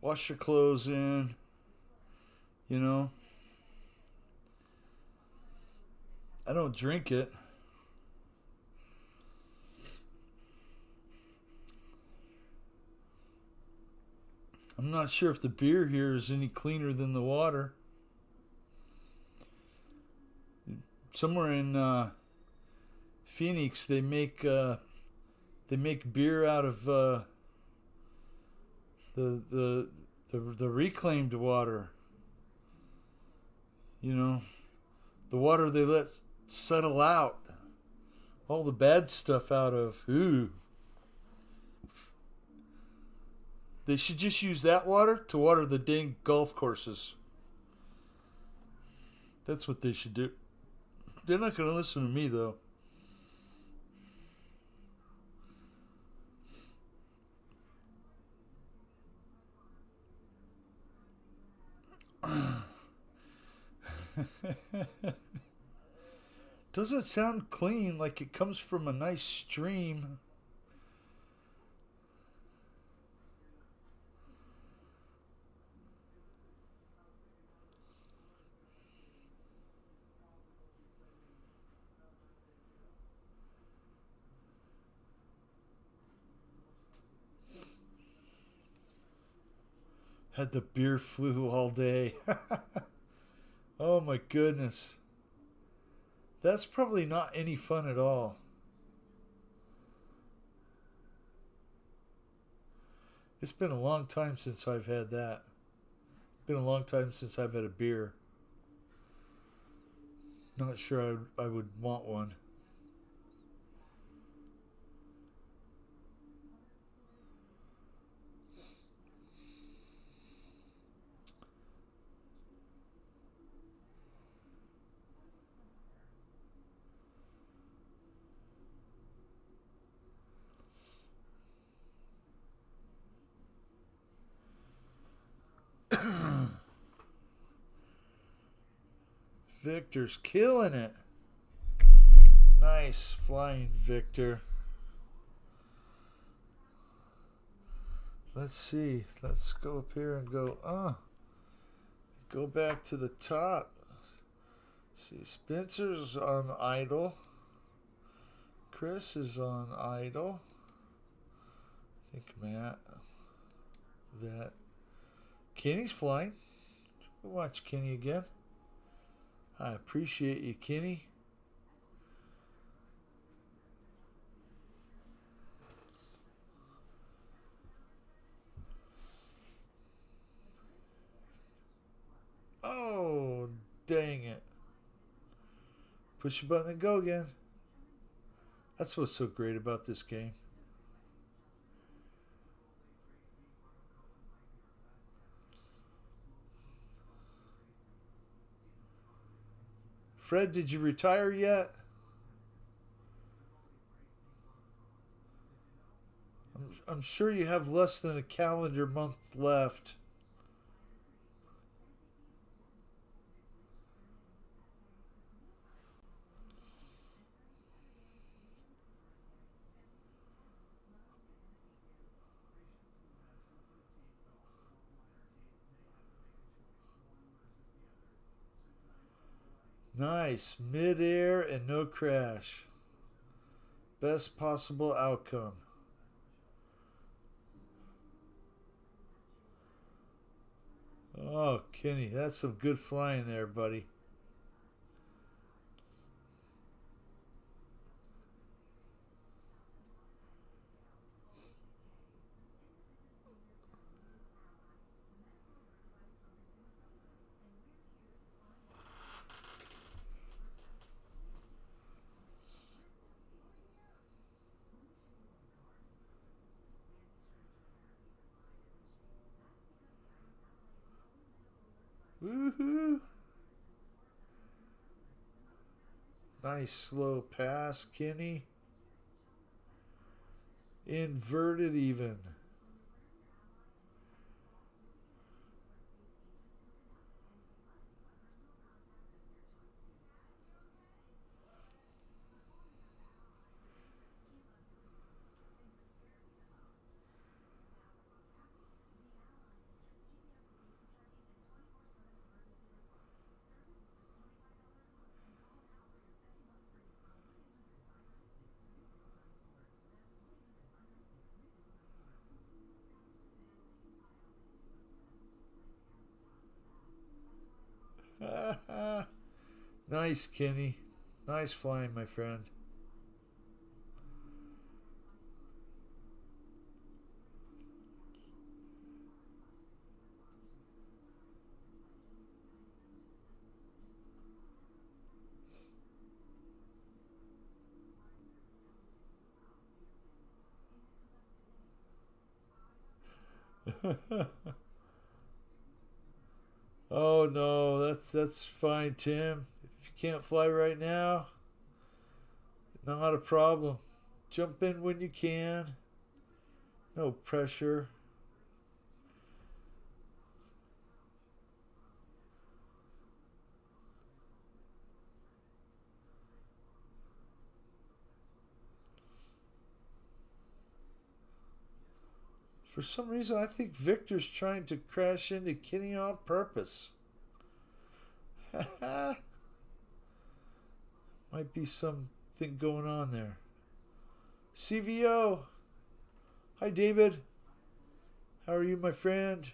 wash your clothes in, you know. I don't drink it. I'm not sure if the beer here is any cleaner than the water. Somewhere in Phoenix, they make beer out of the reclaimed water. You know, the water they let settle out all the bad stuff out of. Ooh. They should just use that water to water the dang golf courses. That's what they should do. They're not going to listen to me, though. Doesn't sound clean, like it comes from a nice stream. Had the beer flu all day. Oh my goodness. That's probably not any fun at all. It's been a long time since I've had that. Been a long time since I've had a beer. Not sure I would want one. Victor's killing it. Nice flying, Victor. Let's see. Let's go up here and go. Go back to the top. See, Spencer's on idle. Chris is on idle. I think Matt. That. Kenny's flying. We'll watch Kenny again. I appreciate you, Kenny. Oh, dang it. Push the button and go again. That's what's so great about this game. Fred, did you retire yet? I'm sure you have less than a calendar month left. Nice. Mid-air and no crash. Best possible outcome. Oh, Kenny, that's some good flying there, buddy. Woohoo! Nice slow pass, Kenny. Inverted even. Nice, Kenny. Nice flying, my friend. Oh no, that's fine, Tim. If you can't fly right now, not a problem. Jump in when you can. No pressure. For some reason, I think Victor's trying to crash into Kenny on purpose. Might be something going on there. CVO. Hi, David. How are you, my friend?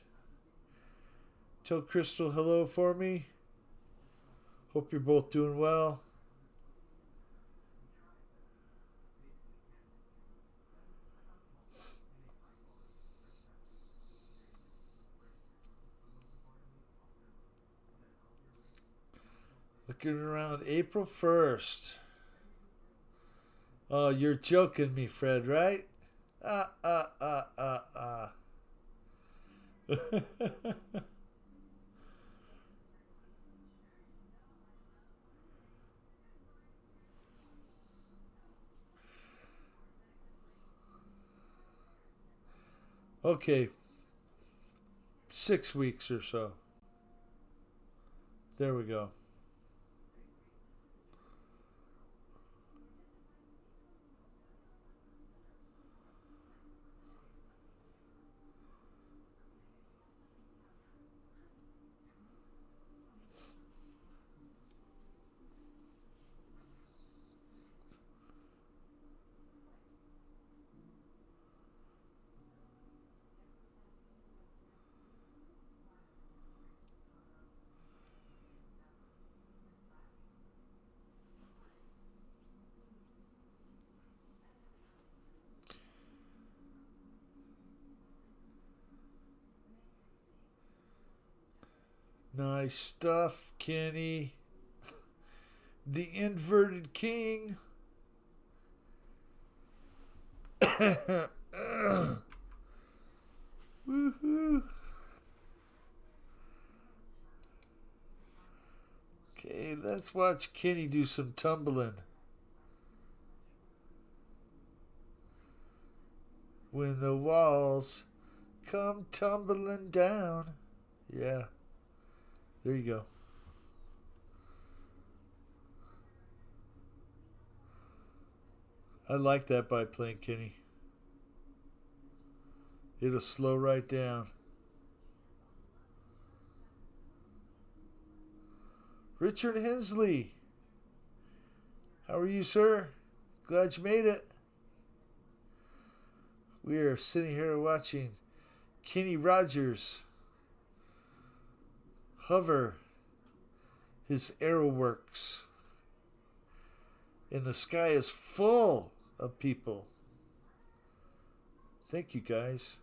Tell Crystal hello for me. Hope you're both doing well. Looking around April 1st. Oh, you're joking me, Fred, right? Ah, ah, ah, ah, ah. Okay. 6 weeks or so. There we go. Nice stuff, Kenny. The inverted king. Woohoo. Okay, let's watch Kenny do some tumbling. When the walls come tumbling down. Yeah, there you go. I like that biplane, Kenny. It'll slow right down. Richard Hensley. How are you, sir? Glad you made it. We are sitting here watching Kenny Rogers hover his AeroWorks. And the sky is full of people. Thank you, guys.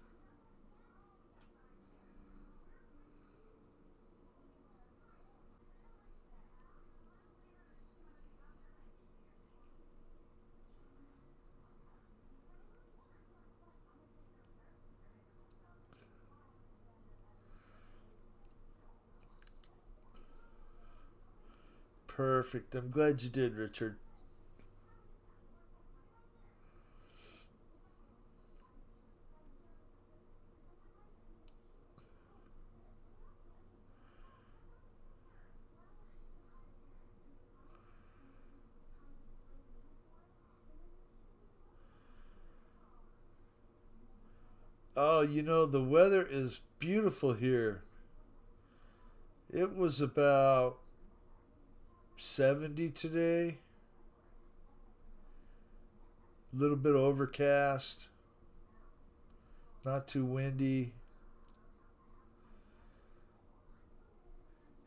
Perfect. I'm glad you did, Richard. Oh, the weather is beautiful here. It was about 70 today. A little bit overcast. Not too windy.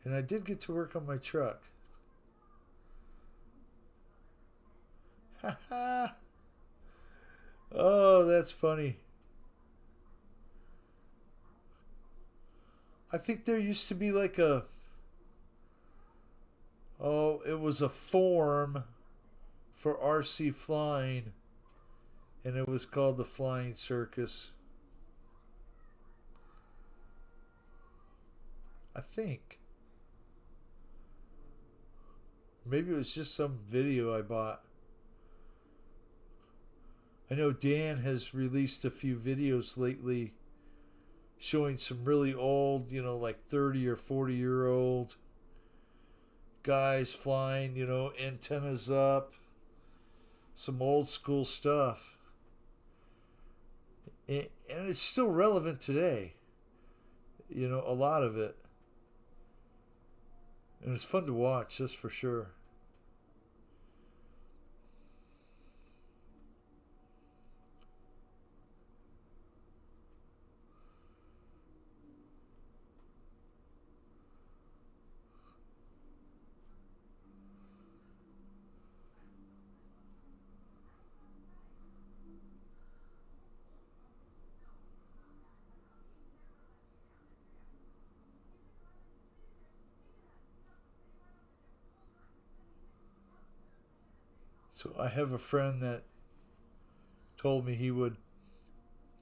And I did get to work on my truck. Ha ha. Oh, that's funny. I think there used to be like it was a form for RC flying, and it was called the Flying Circus. I think. Maybe it was just some video I bought. I know Dan has released a few videos lately showing some really old, like 30 or 40-year-old guys flying, antennas up, some old school stuff. And it's still relevant today, a lot of it. And it's fun to watch, that's for sure. So I have a friend that told me he would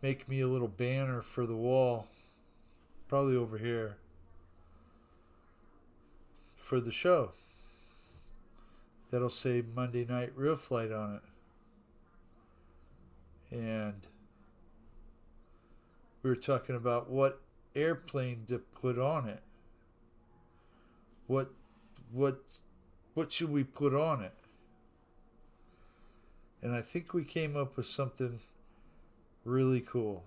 make me a little banner for the wall, probably over here, for the show. That'll say Monday Night Real Flight on it. And we were talking about what airplane to put on it. What should we put on it? And I think we came up with something really cool.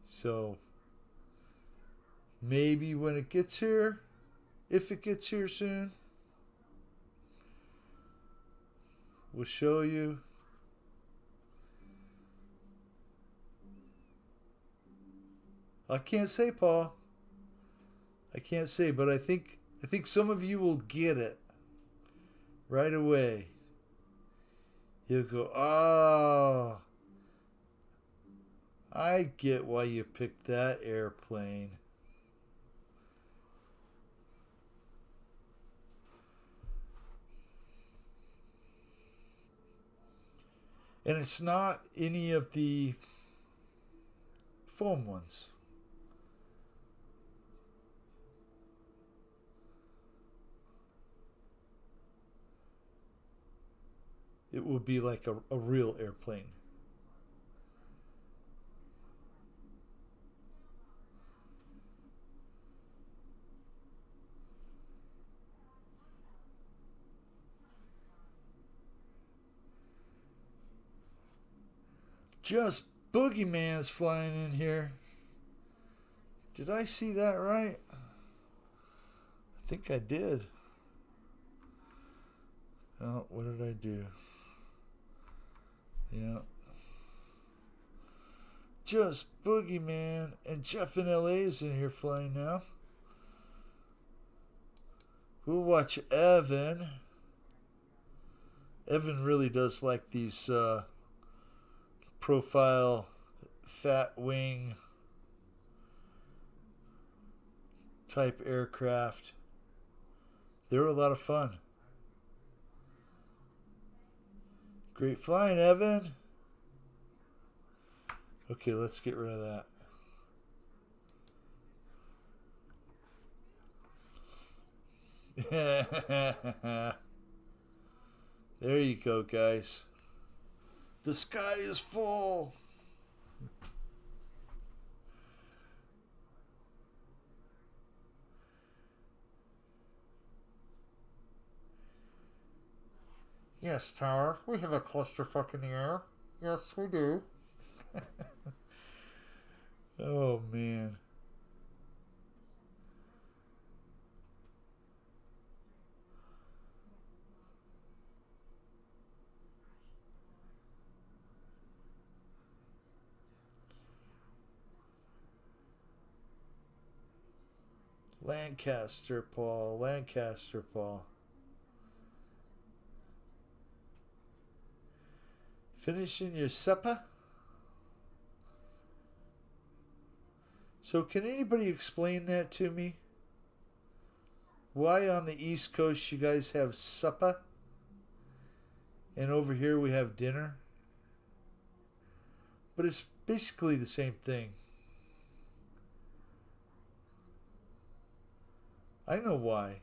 So maybe when it gets here, if it gets here soon, we'll show you. I can't say, Paul. I can't say, but I think some of you will get it right away. You'll go, oh, I get why you picked that airplane. And it's not any of the foam ones. It will be like a real airplane. Just Boogeyman's flying in here. Did I see that right? I think I did. Oh, what did I do? Yeah. Just Boogeyman and Jeff in LA is in here flying now. We'll watch Evan. Evan really does like these profile fat wing type aircraft. They're a lot of fun. Great flying, Evan. Okay, let's get rid of that. There you go, guys. The sky is full. Yes, Tower, we have a clusterfuck in the air. Yes, we do. Oh, man. Lancaster, Paul. Lancaster, Paul. Finishing your supper? So can anybody explain that to me? Why on the East Coast you guys have supper and over here we have dinner? But it's basically the same thing. I know why.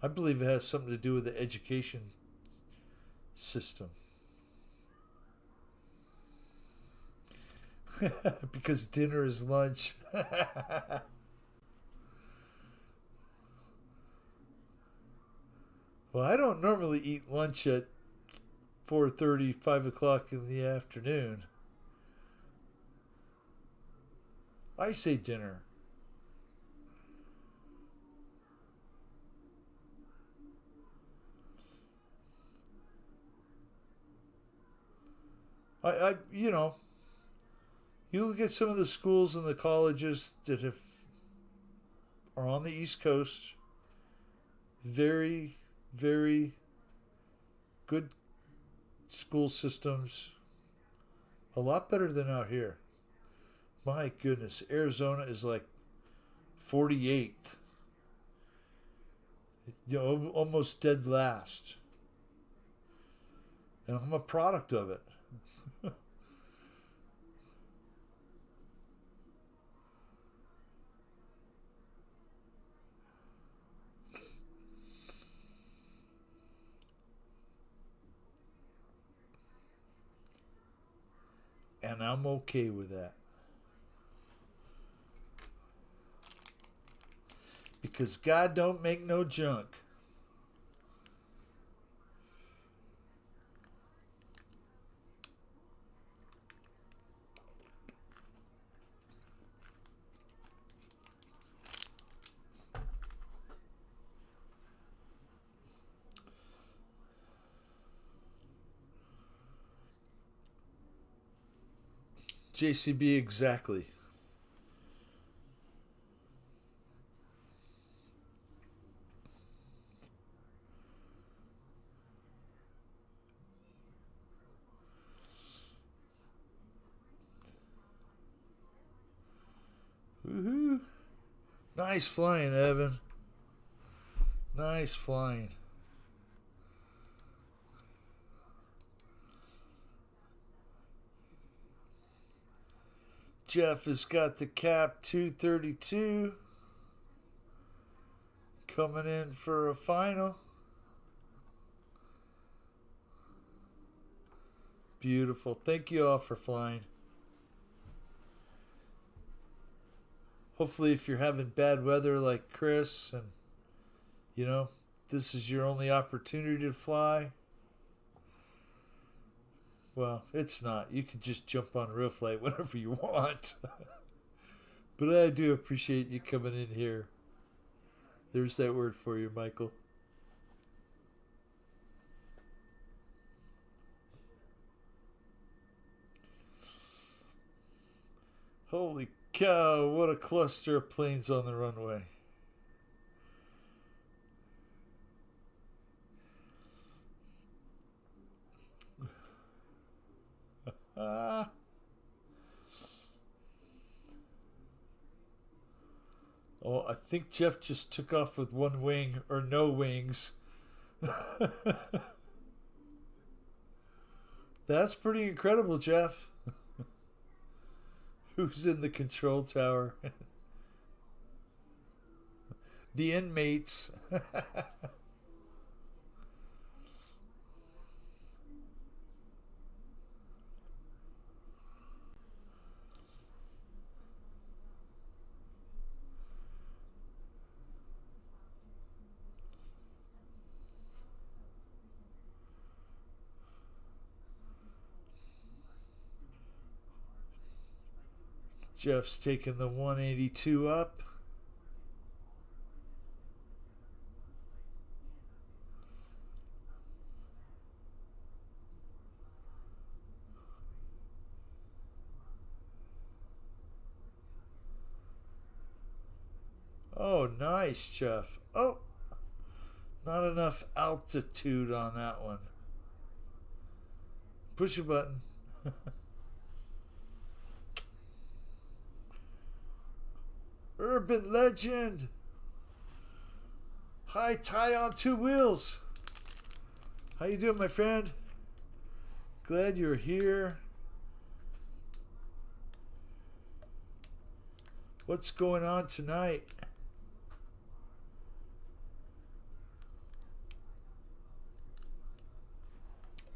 I believe it has something to do with the education system. Because dinner is lunch. Well, I don't normally eat lunch at 4:30, 5 o'clock in the afternoon. I say dinner. You know, you look at some of the schools and the colleges that are on the East Coast. Very, very good school systems. A lot better than out here. My goodness, Arizona is like 48th. You know, almost dead last. And I'm a product of it. And I'm okay with that. Because God don't make no junk. JCB, exactly. Nice flying, Evan. Nice flying. Jeff has got the cap 232 coming in for a final. Beautiful. Thank you all for flying. Hopefully, if you're having bad weather like Chris and, you know, this is your only opportunity to fly. Well, it's not. You can just jump on real flight whenever you want. But I do appreciate you coming in here. There's that word for you, Michael. Holy cow, what a cluster of planes on the runway. Oh, I think Jeff just took off with one wing or no wings. That's pretty incredible, Jeff. Who's in the control tower? The inmates. Jeff's taking the 182 up. Oh, nice, Jeff. Oh, not enough altitude on that one. Push a button. Urban legend. Hi, Ty on two wheels. How you doing, my friend? Glad you're here. What's going on tonight?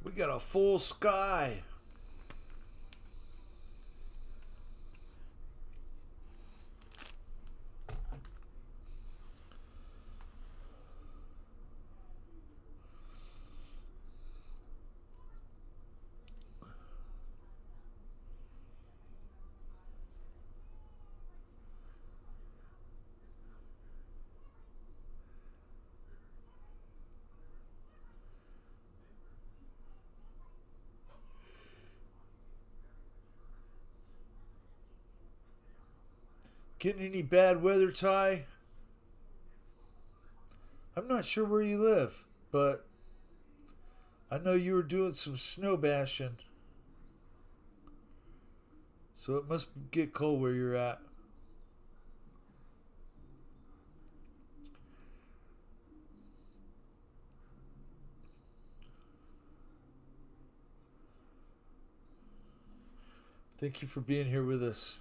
We got a full sky. Getting any bad weather, Ty? I'm not sure where you live, but I know you were doing some snow bashing. So it must get cold where you're at. Thank you for being here with us.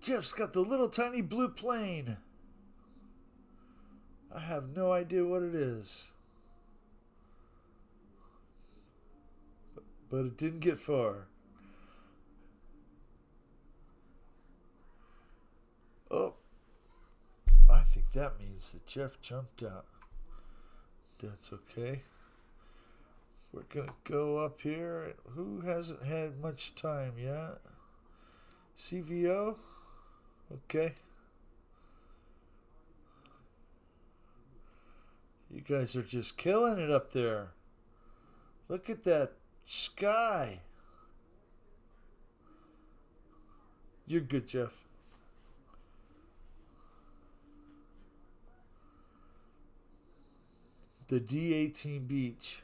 Jeff's got the little tiny blue plane. I have no idea what it is. But it didn't get far. Oh, I think that means that Jeff jumped out. That's okay. We're going to go up here. Who hasn't had much time yet? CVO? Okay. You guys are just killing it up there. Look at that sky. You're good, Jeff. the D18 Beach.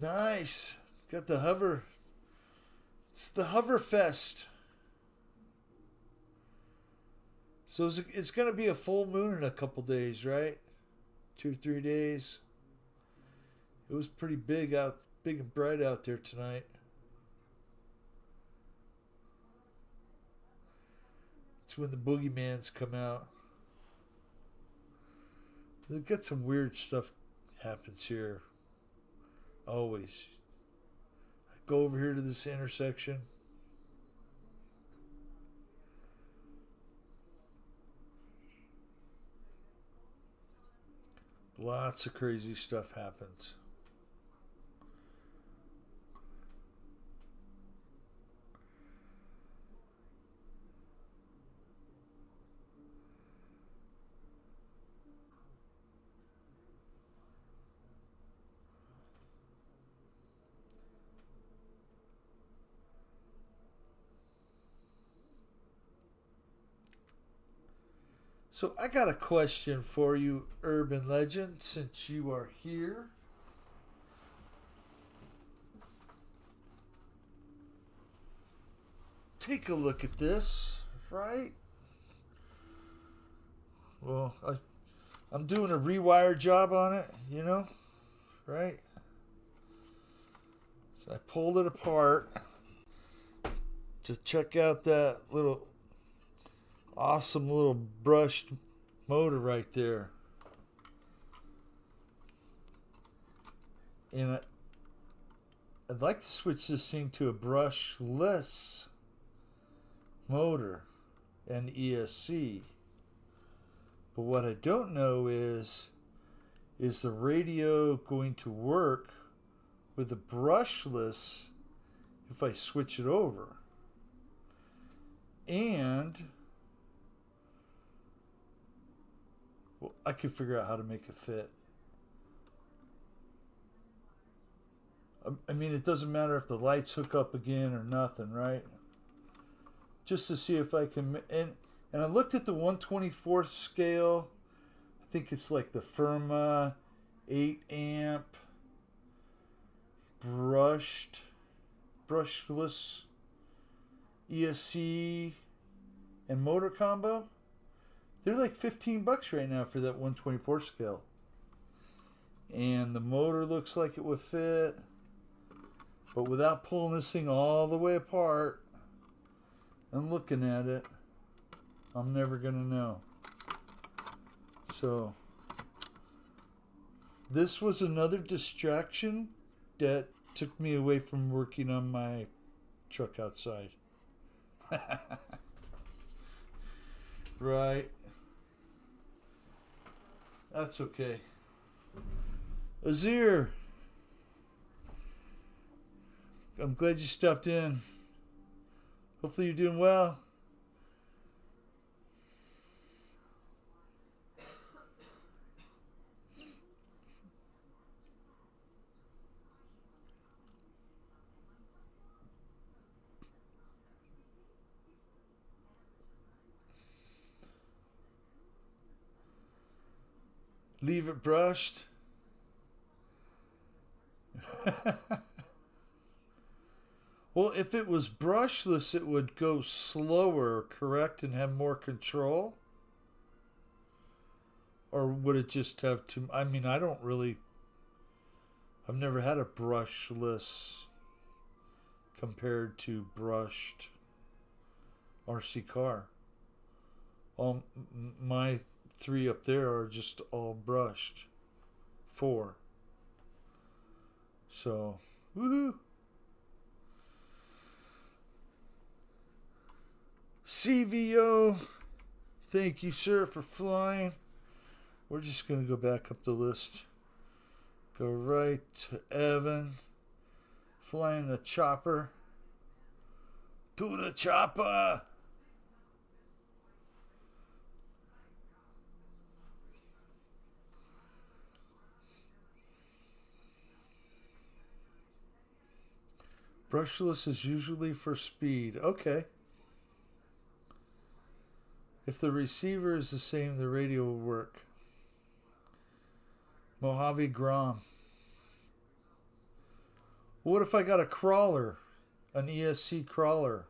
Nice. Got the hover. It's the Hoverfest. So it's going to be a full moon in a couple days, right? 2 or 3 days. It was pretty big and bright out there tonight. It's when the boogeyman's come out. They've got some weird stuff happens here. Always. I go over here to this intersection. Lots of crazy stuff happens. So I got a question for you, Urban Legend, since you are here. Take a look at this, right? Well, I'm doing a rewire job on it, you know, right? So I pulled it apart to check out that little awesome little brushed motor right there. And I'd like to switch this thing to a brushless motor and ESC. But what I don't know is the radio going to work with a brushless if I switch it over? And well, I could figure out how to make it fit. I mean, it doesn't matter if the lights hook up again or nothing, right? Just to see if I can... And I looked at the 1/24th scale. I think it's like the Firma 8 amp brushless ESC and motor combo. They're like $15 right now for that 1/24 scale. And the motor looks like it would fit. But without pulling this thing all the way apart and looking at it, I'm never going to know. So, this was another distraction that took me away from working on my truck outside. Right. That's okay. Azir, I'm glad you stopped in. Hopefully you're doing well. Leave it brushed. Well, if it was brushless, it would go slower, correct, and have more control? Or would it just have to... I mean, I don't really... I've never had a brushless compared to brushed RC car. All my 3 up there are just all brushed. 4. So, woohoo! CVO, thank you, sir, for flying. We're just going to go back up the list. Go right to Evan, flying the chopper. To the chopper! Brushless is usually for speed. Okay. If the receiver is the same, the radio will work. Mojave Grom. What if I got a crawler? An ESC crawler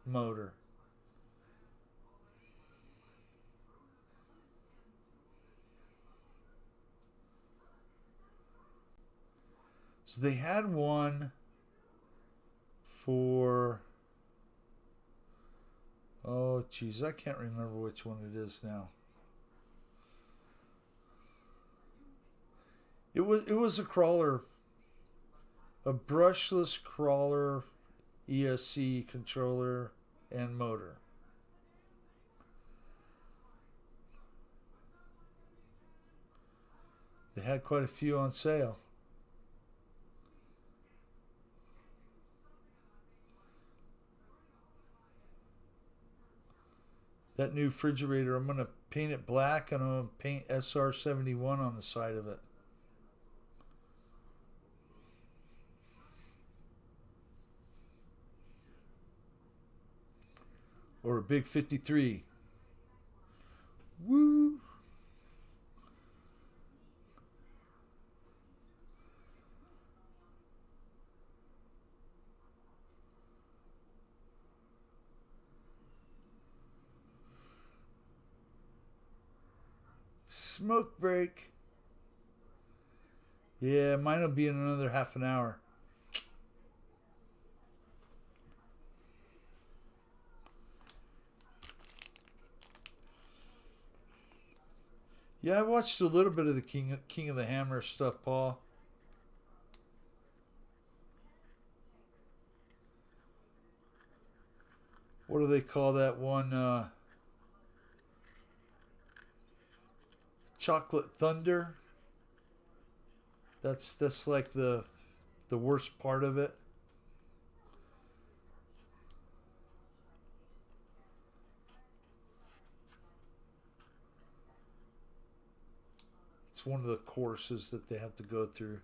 motor? So they had one for, oh geez, I can't remember which one it is now. It was a crawler, a brushless crawler, ESC controller and motor. They had quite a few on sale. That new refrigerator, I'm going to paint it black and I'm going to paint SR71 on the side of it. Or a big 53. Woo! Smoke break. Yeah, mine will be in another half an hour. Yeah, I watched a little bit of the King of the Hammer stuff, Paul. What do they call that one? Chocolate Thunder. That's like the worst part of it. It's one of the courses that they have to go through.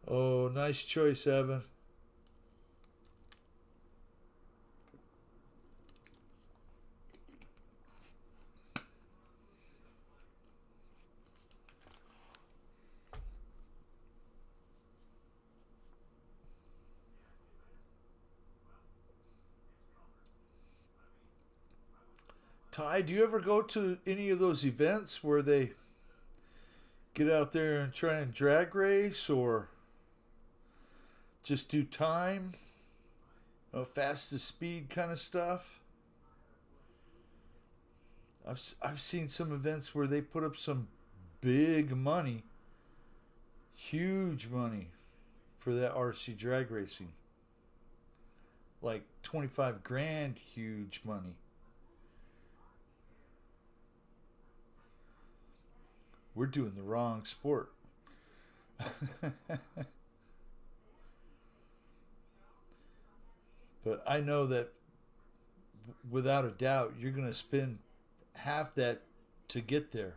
Oh, nice choice, Evan. Ty, do you ever go to any of those events where they get out there and try and drag race or just do time? Fastest speed kind of stuff? I've seen some events where they put up some big money, huge money for that RC drag racing. Like 25 grand, huge money. We're doing the wrong sport. But I know that without a doubt, you're going to spend half that to get there.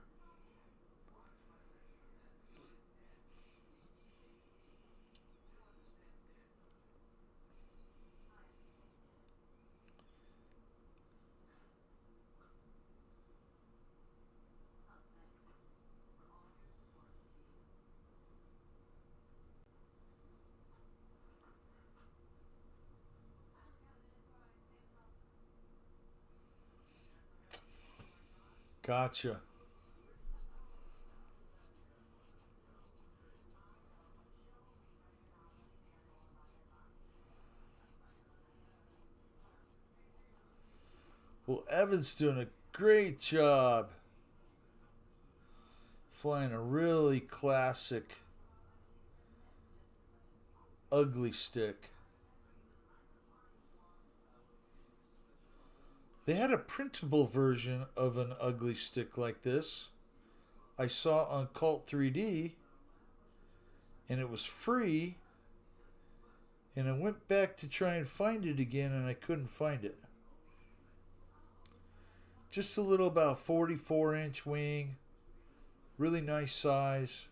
Gotcha. Well, Evan's doing a great job flying a really classic ugly stick. They had a printable version of an ugly stick like this. I saw on Cult 3D, and it was free. And I went back to try and find it again, and I couldn't find it. Just a little about 44-inch wing, really nice size.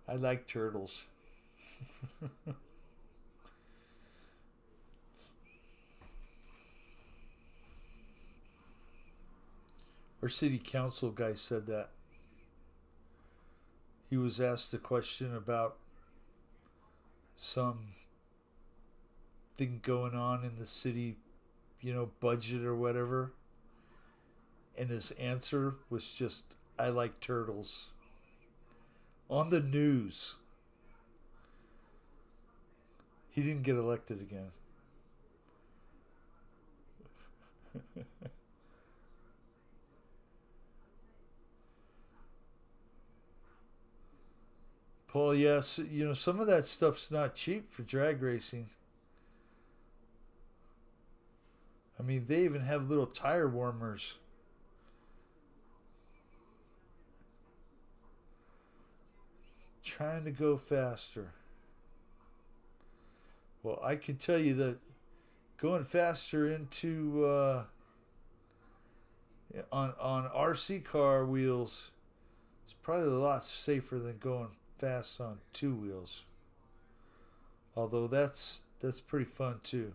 I like turtles. Our city council guy said that. He was asked a question about some thing going on in the city, budget or whatever. And his answer was just, I like turtles. On the news. He didn't get elected again. Paul, yes, some of that stuff's not cheap for drag racing. I mean, they even have little tire warmers. Trying to go faster. Well, I can tell you that going faster into on RC car wheels is probably a lot safer than going fast on two wheels. Although that's pretty fun too.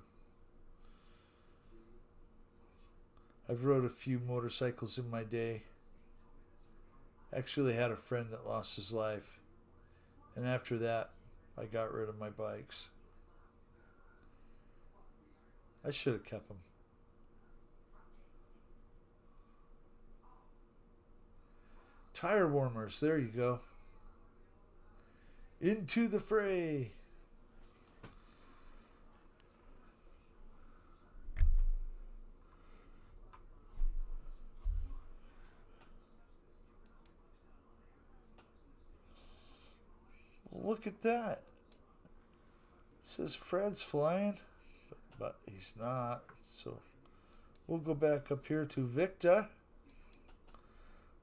I've rode a few motorcycles in my day. Actually had a friend that lost his life. And after that, I got rid of my bikes. I should have kept them. Tire warmers, there you go. Into the fray. Look at that. It says Fred's flying, but he's not. So we'll go back up here to Victor.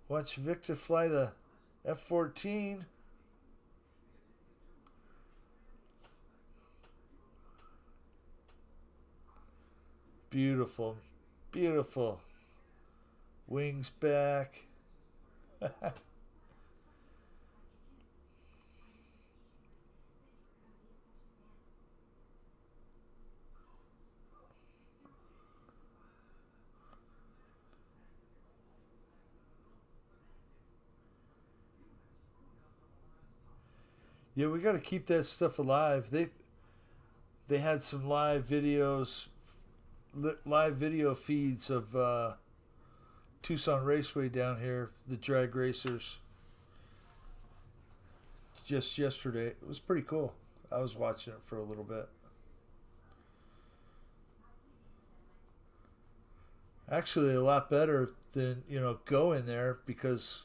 Watch Victor fly the F-14. Beautiful. Beautiful. Wings back. Yeah, we got to keep that stuff alive. They had some live videos, live video feeds of Tucson Raceway down here, the drag racers. Just yesterday, it was pretty cool. I was watching it for a little bit. Actually, a lot better than going there because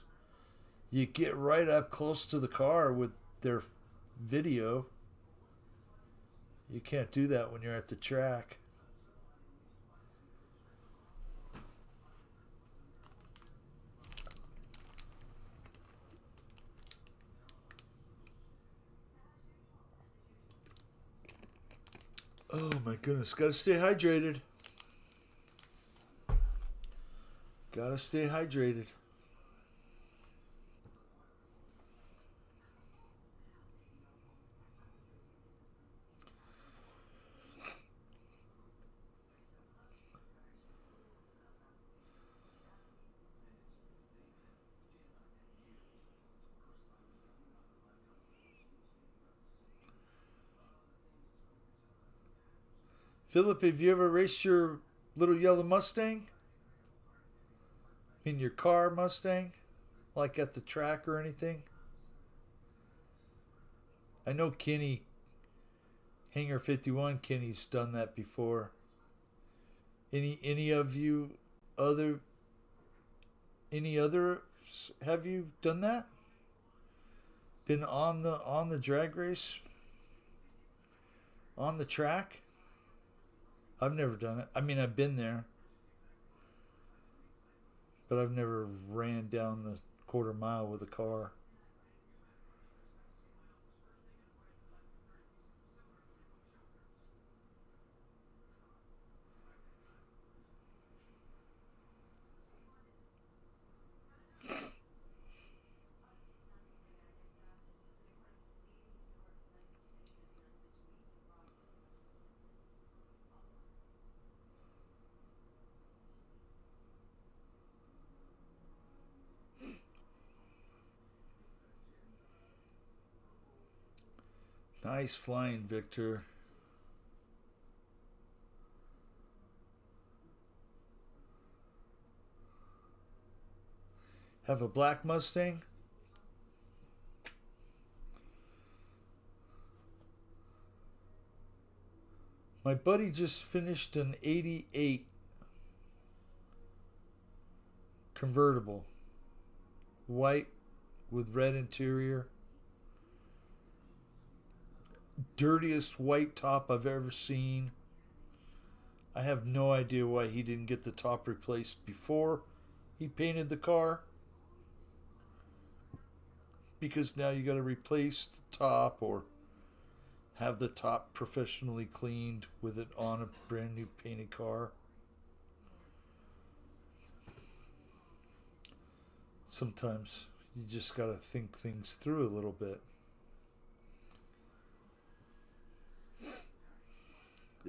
you get right up close to the car with their video. You can't do that when you're at the track. Oh my goodness, gotta stay hydrated. Gotta stay hydrated. Philip, have you ever raced your little yellow Mustang? In your car Mustang? Like at the track or anything? I know Kenny, Hangar 51 Kenny's done that before. Any of you other any other have you done that? Been on the drag race? On the track? I've never done it. I mean, I've been there, but I've never ran down the quarter mile with a car. Nice flying, Victor. Have a black Mustang? My buddy just finished an 88 convertible. White with red interior. Dirtiest white top I've ever seen. I have no idea why he didn't get the top replaced before he painted the car. Because now you got to replace the top or have the top professionally cleaned with it on a brand new painted car. Sometimes you just got to think things through a little bit.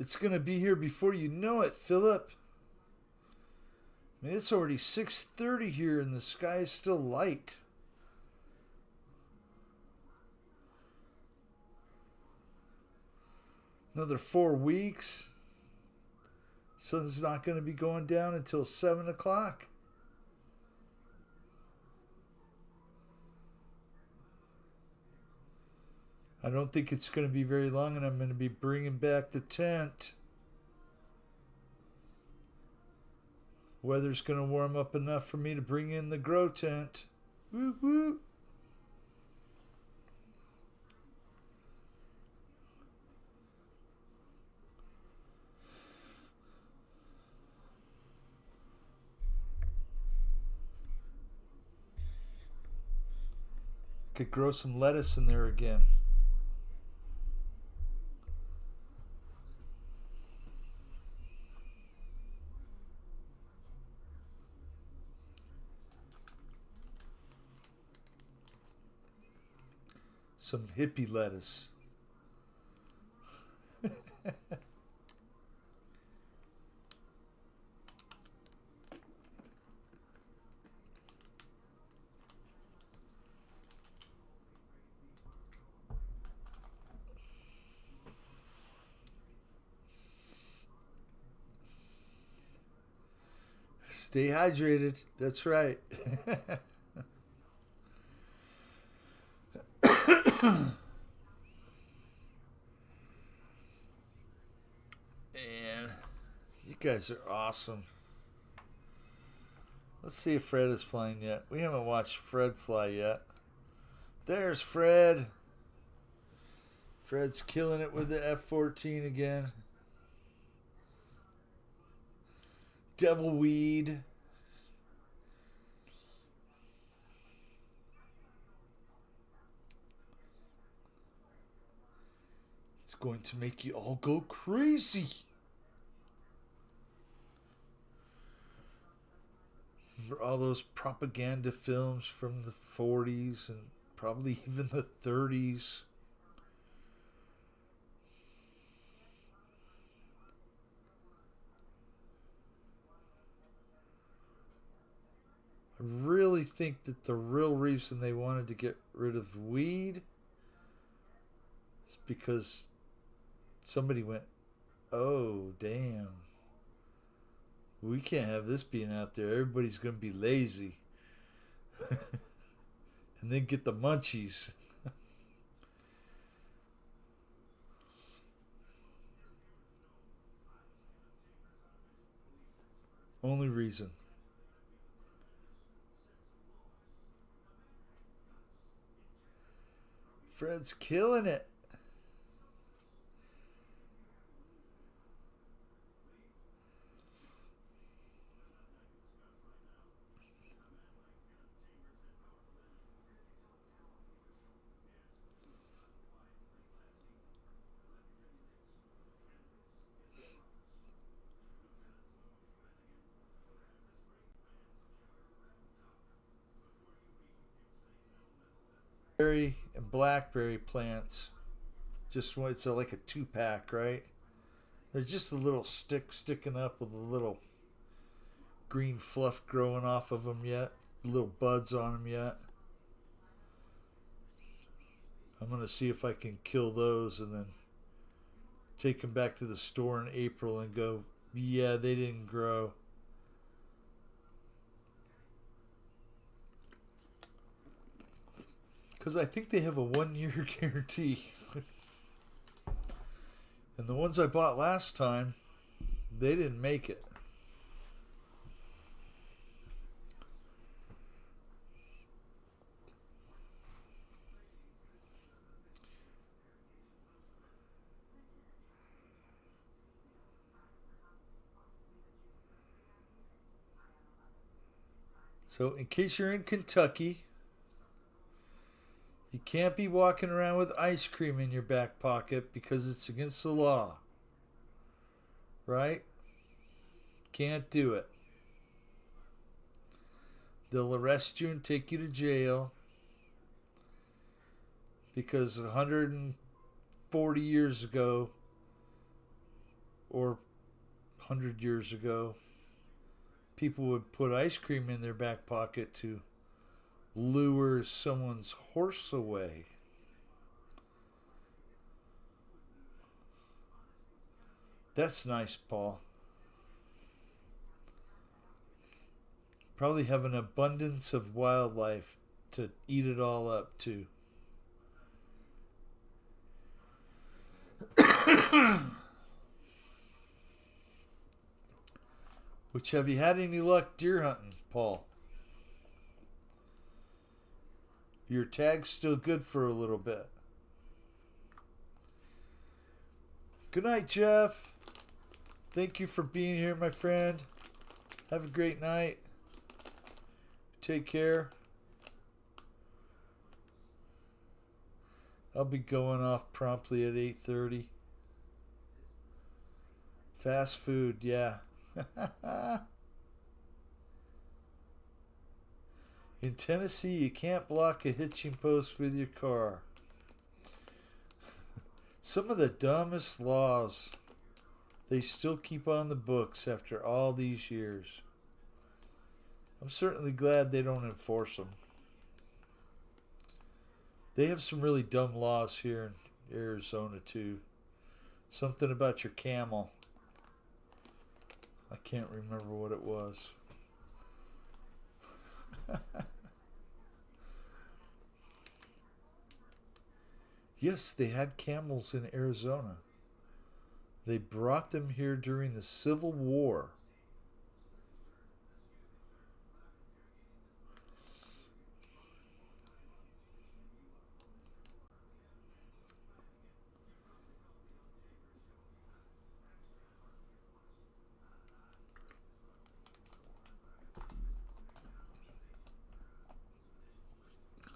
It's going to be here before you know it, Philip. I mean, it's already 6:30 here and the sky is still light. Another 4 weeks. Sun's not going to be going down until 7 o'clock. I don't think it's going to be very long, and I'm going to be bringing back the tent. Weather's going to warm up enough for me to bring in the grow tent. Woo woo. Could grow some lettuce in there again. Some hippie lettuce. Stay hydrated. That's right. And you guys are awesome. Let's see if Fred is flying yet. We haven't watched Fred fly yet. There's Fred. Fred's killing it with the F-14 again. Devil weed. It's going to make you all go crazy. For all those propaganda films from the 40s and probably even the 30s. I really think that the real reason they wanted to get rid of weed is because somebody went, oh, damn. We can't have this being out there. Everybody's going to be lazy. And then get the munchies. Only reason. Fred's killing it. Berry and blackberry plants. Just it's like a 2-pack, right? There's just a little stick sticking up with a little green fluff growing off of them yet. Little buds on them yet. I'm going to see if I can kill those and then take them back to the store in April and go, yeah, they didn't grow. Because I think they have a 1-year guarantee. And the ones I bought last time, they didn't make it. So, in case you're in Kentucky, you can't be walking around with ice cream in your back pocket because it's against the law. Right? Can't do it. They'll arrest you and take you to jail because 140 years ago or 100 years ago, people would put ice cream in their back pocket to lure someone's horse away. That's nice, Paul. Probably have an abundance of wildlife to eat it all up, too. Which, have you had any luck deer hunting, Paul? Your tag's still good for a little bit. Good night, Jeff. Thank you for being here, my friend. Have a great night. Take care. I'll be going off promptly at 8:30. Fast food, yeah. In Tennessee, you can't block a hitching post with your car. Some of the dumbest laws, they still keep on the books after all these years. I'm certainly glad they don't enforce them. They have some really dumb laws here in Arizona, too. Something about your camel. I can't remember what it was. Yes, they had camels in Arizona. They brought them here during the Civil War.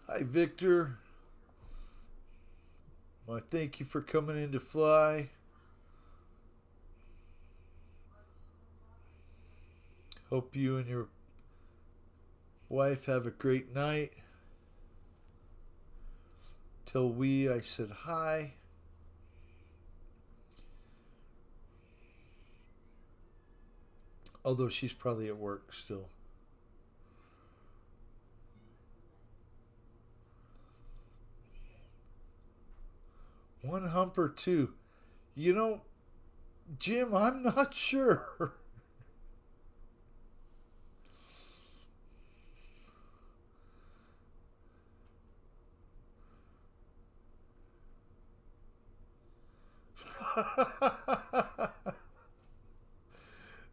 Hi, Victor. Well, thank you for coming in to fly. Hope you and your wife have a great night. Tell I said hi. Although she's probably at work still. One hump or two. You know, Jim, I'm not sure.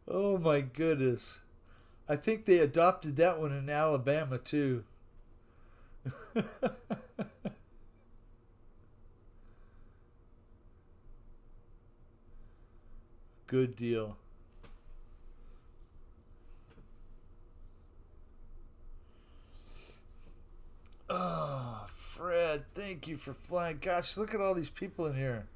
Oh my goodness. I think they adopted that one in Alabama too. Good deal. Oh, Fred, thank you for flying. Gosh, look at all these people in here.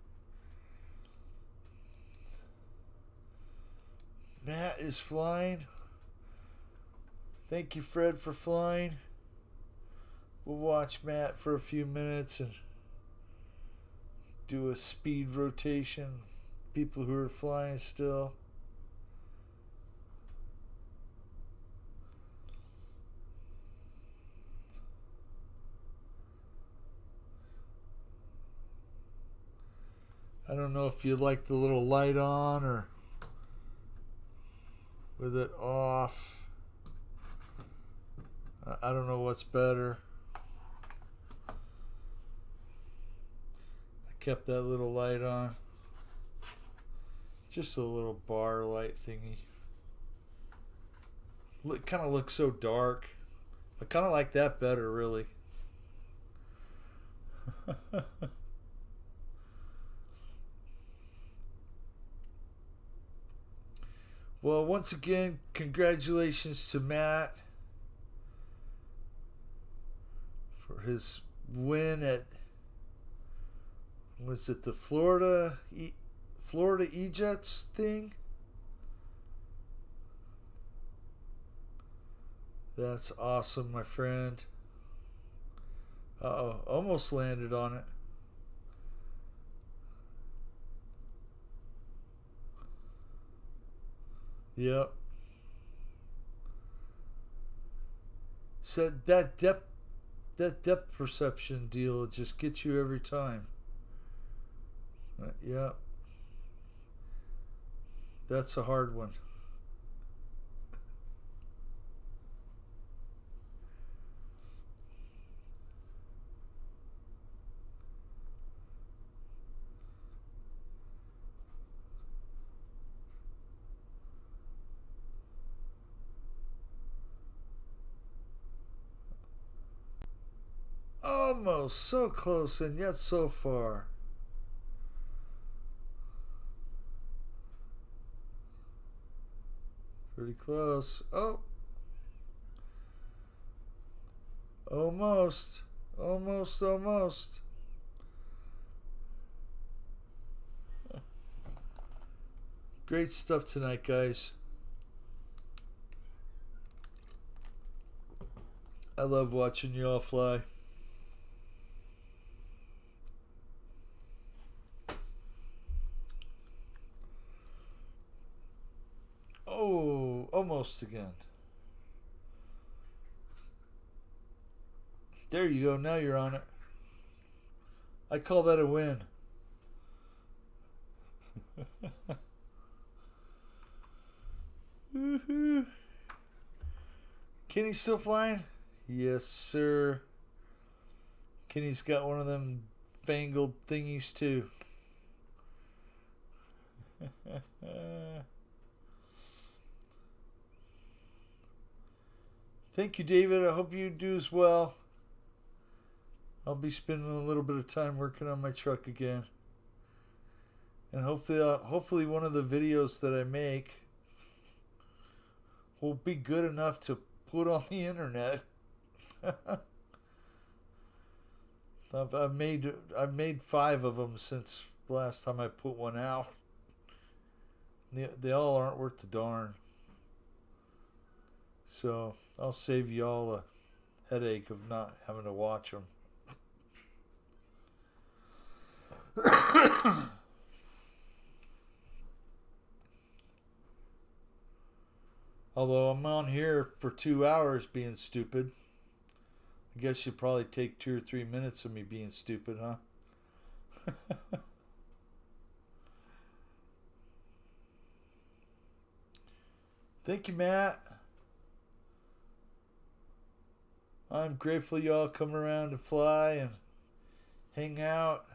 Matt is flying. Thank you, Fred, for flying. We'll watch Matt for a few minutes and do a speed rotation. People who are flying still. I don't know if you like the little light on or with it off. I don't know what's better. I kept that little light on. Just a little bar light thingy. It kind of looks so dark. I kind of like that better, really. Well, once again, congratulations to Matt for his win at, was it the Florida E-Jets thing? That's awesome, my friend. Uh-oh, almost landed on it. Yep. So that depth perception deal just gets you every time. Yep. That's a hard one. Almost, so close and yet so far. Pretty close. Oh. Almost. Almost. Great stuff tonight, guys. I love watching y'all fly. Oh, almost again. There you go. Now you're on it. I call that a win. Woohoo. Kenny's still flying? Yes, sir. Kenny's got one of them fangled thingies, too. Thank you, David. I hope you do as well. I'll be spending a little bit of time working on my truck again. And hopefully one of the videos that I make will be good enough to put on the internet. I've made 5 of them since last time I put one out. They all aren't worth the darn. So I'll save y'all a headache of not having to watch them. Although I'm on here for 2 hours being stupid. I guess you'd probably take 2 or 3 minutes of me being stupid, huh? Thank you, Matt. I'm grateful y'all come around to fly and hang out.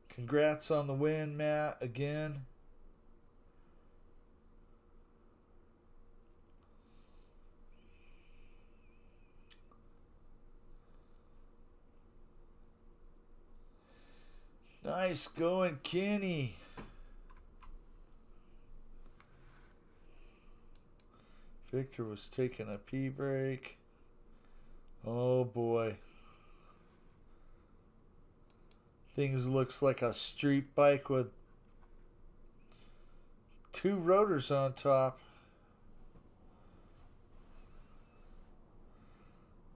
Congrats on the win, Matt, again. Nice going, Kenny. Victor was taking a pee break. Oh boy. Things looks like a street bike with 2 rotors on top.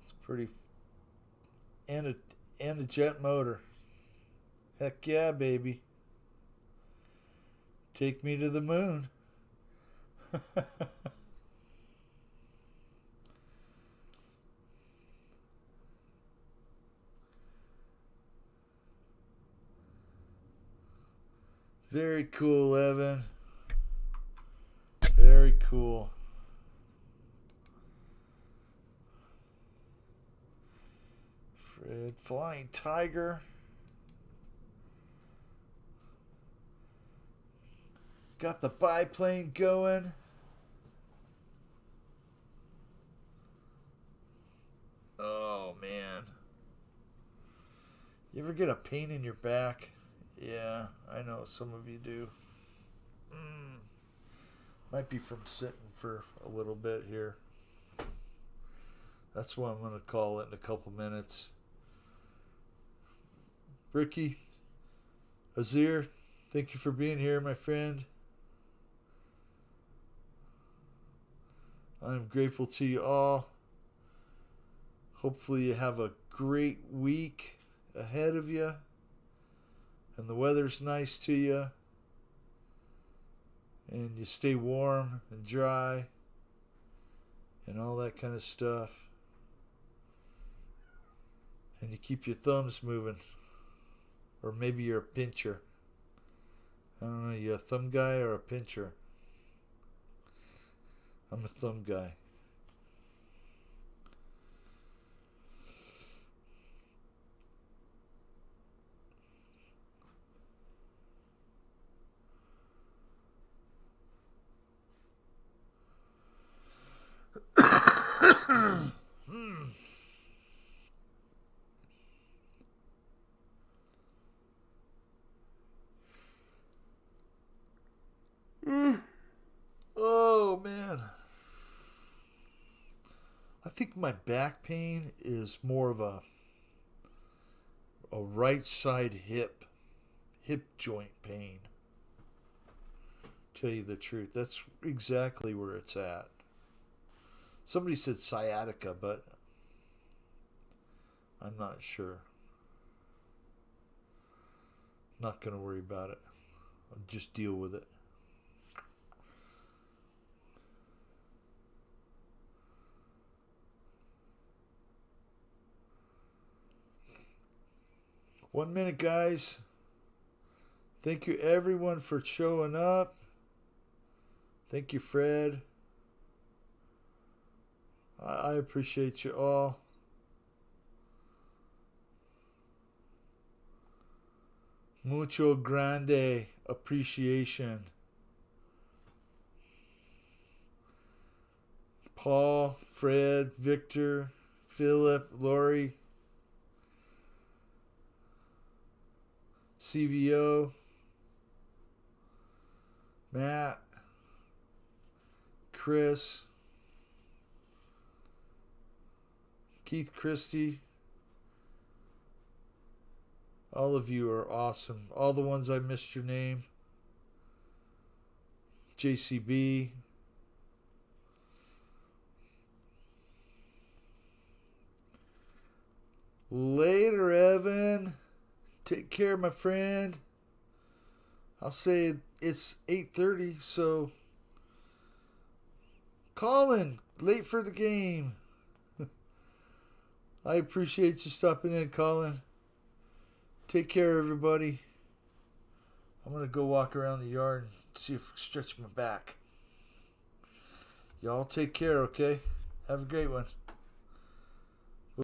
It's pretty, and a jet motor. Heck yeah, baby. Take me to the moon. Very cool, Evan. Very cool. Fred, Flying Tiger. Got the biplane going. Oh, man. You ever get a pain in your back? Yeah, I know some of you do. Might be from sitting for a little bit here. That's what I'm going to call it in a couple minutes. Ricky, Azir, thank you for being here, my friend. I'm grateful to you all. Hopefully you have a great week ahead of you. And the weather's nice to you. And you stay warm and dry. And all that kind of stuff. And you keep your thumbs moving. Or maybe you're a pincher. I don't know, you a thumb guy or a pincher? I'm a thumb guy. Oh, man. I think my back pain is more of a right side hip joint pain. Tell you the truth, that's exactly where it's at. Somebody said sciatica, but I'm not sure. Not going to worry about it. I'll just deal with it. One minute, guys. Thank you, everyone, for showing up. Thank you, Fred. I appreciate you all. Mucho grande appreciation. Paul, Fred, Victor, Philip, Lori, CVO, Matt, Chris, Keith Christie. All of you are awesome. All the ones I missed your name. JCB. Later, Evan. Take care, my friend. I'll say it's 8:30, so Colin, late for the game. I appreciate you stopping in, Colin. Take care, everybody. I'm going to go walk around the yard and see if I can stretch my back. Y'all take care, okay? Have a great one.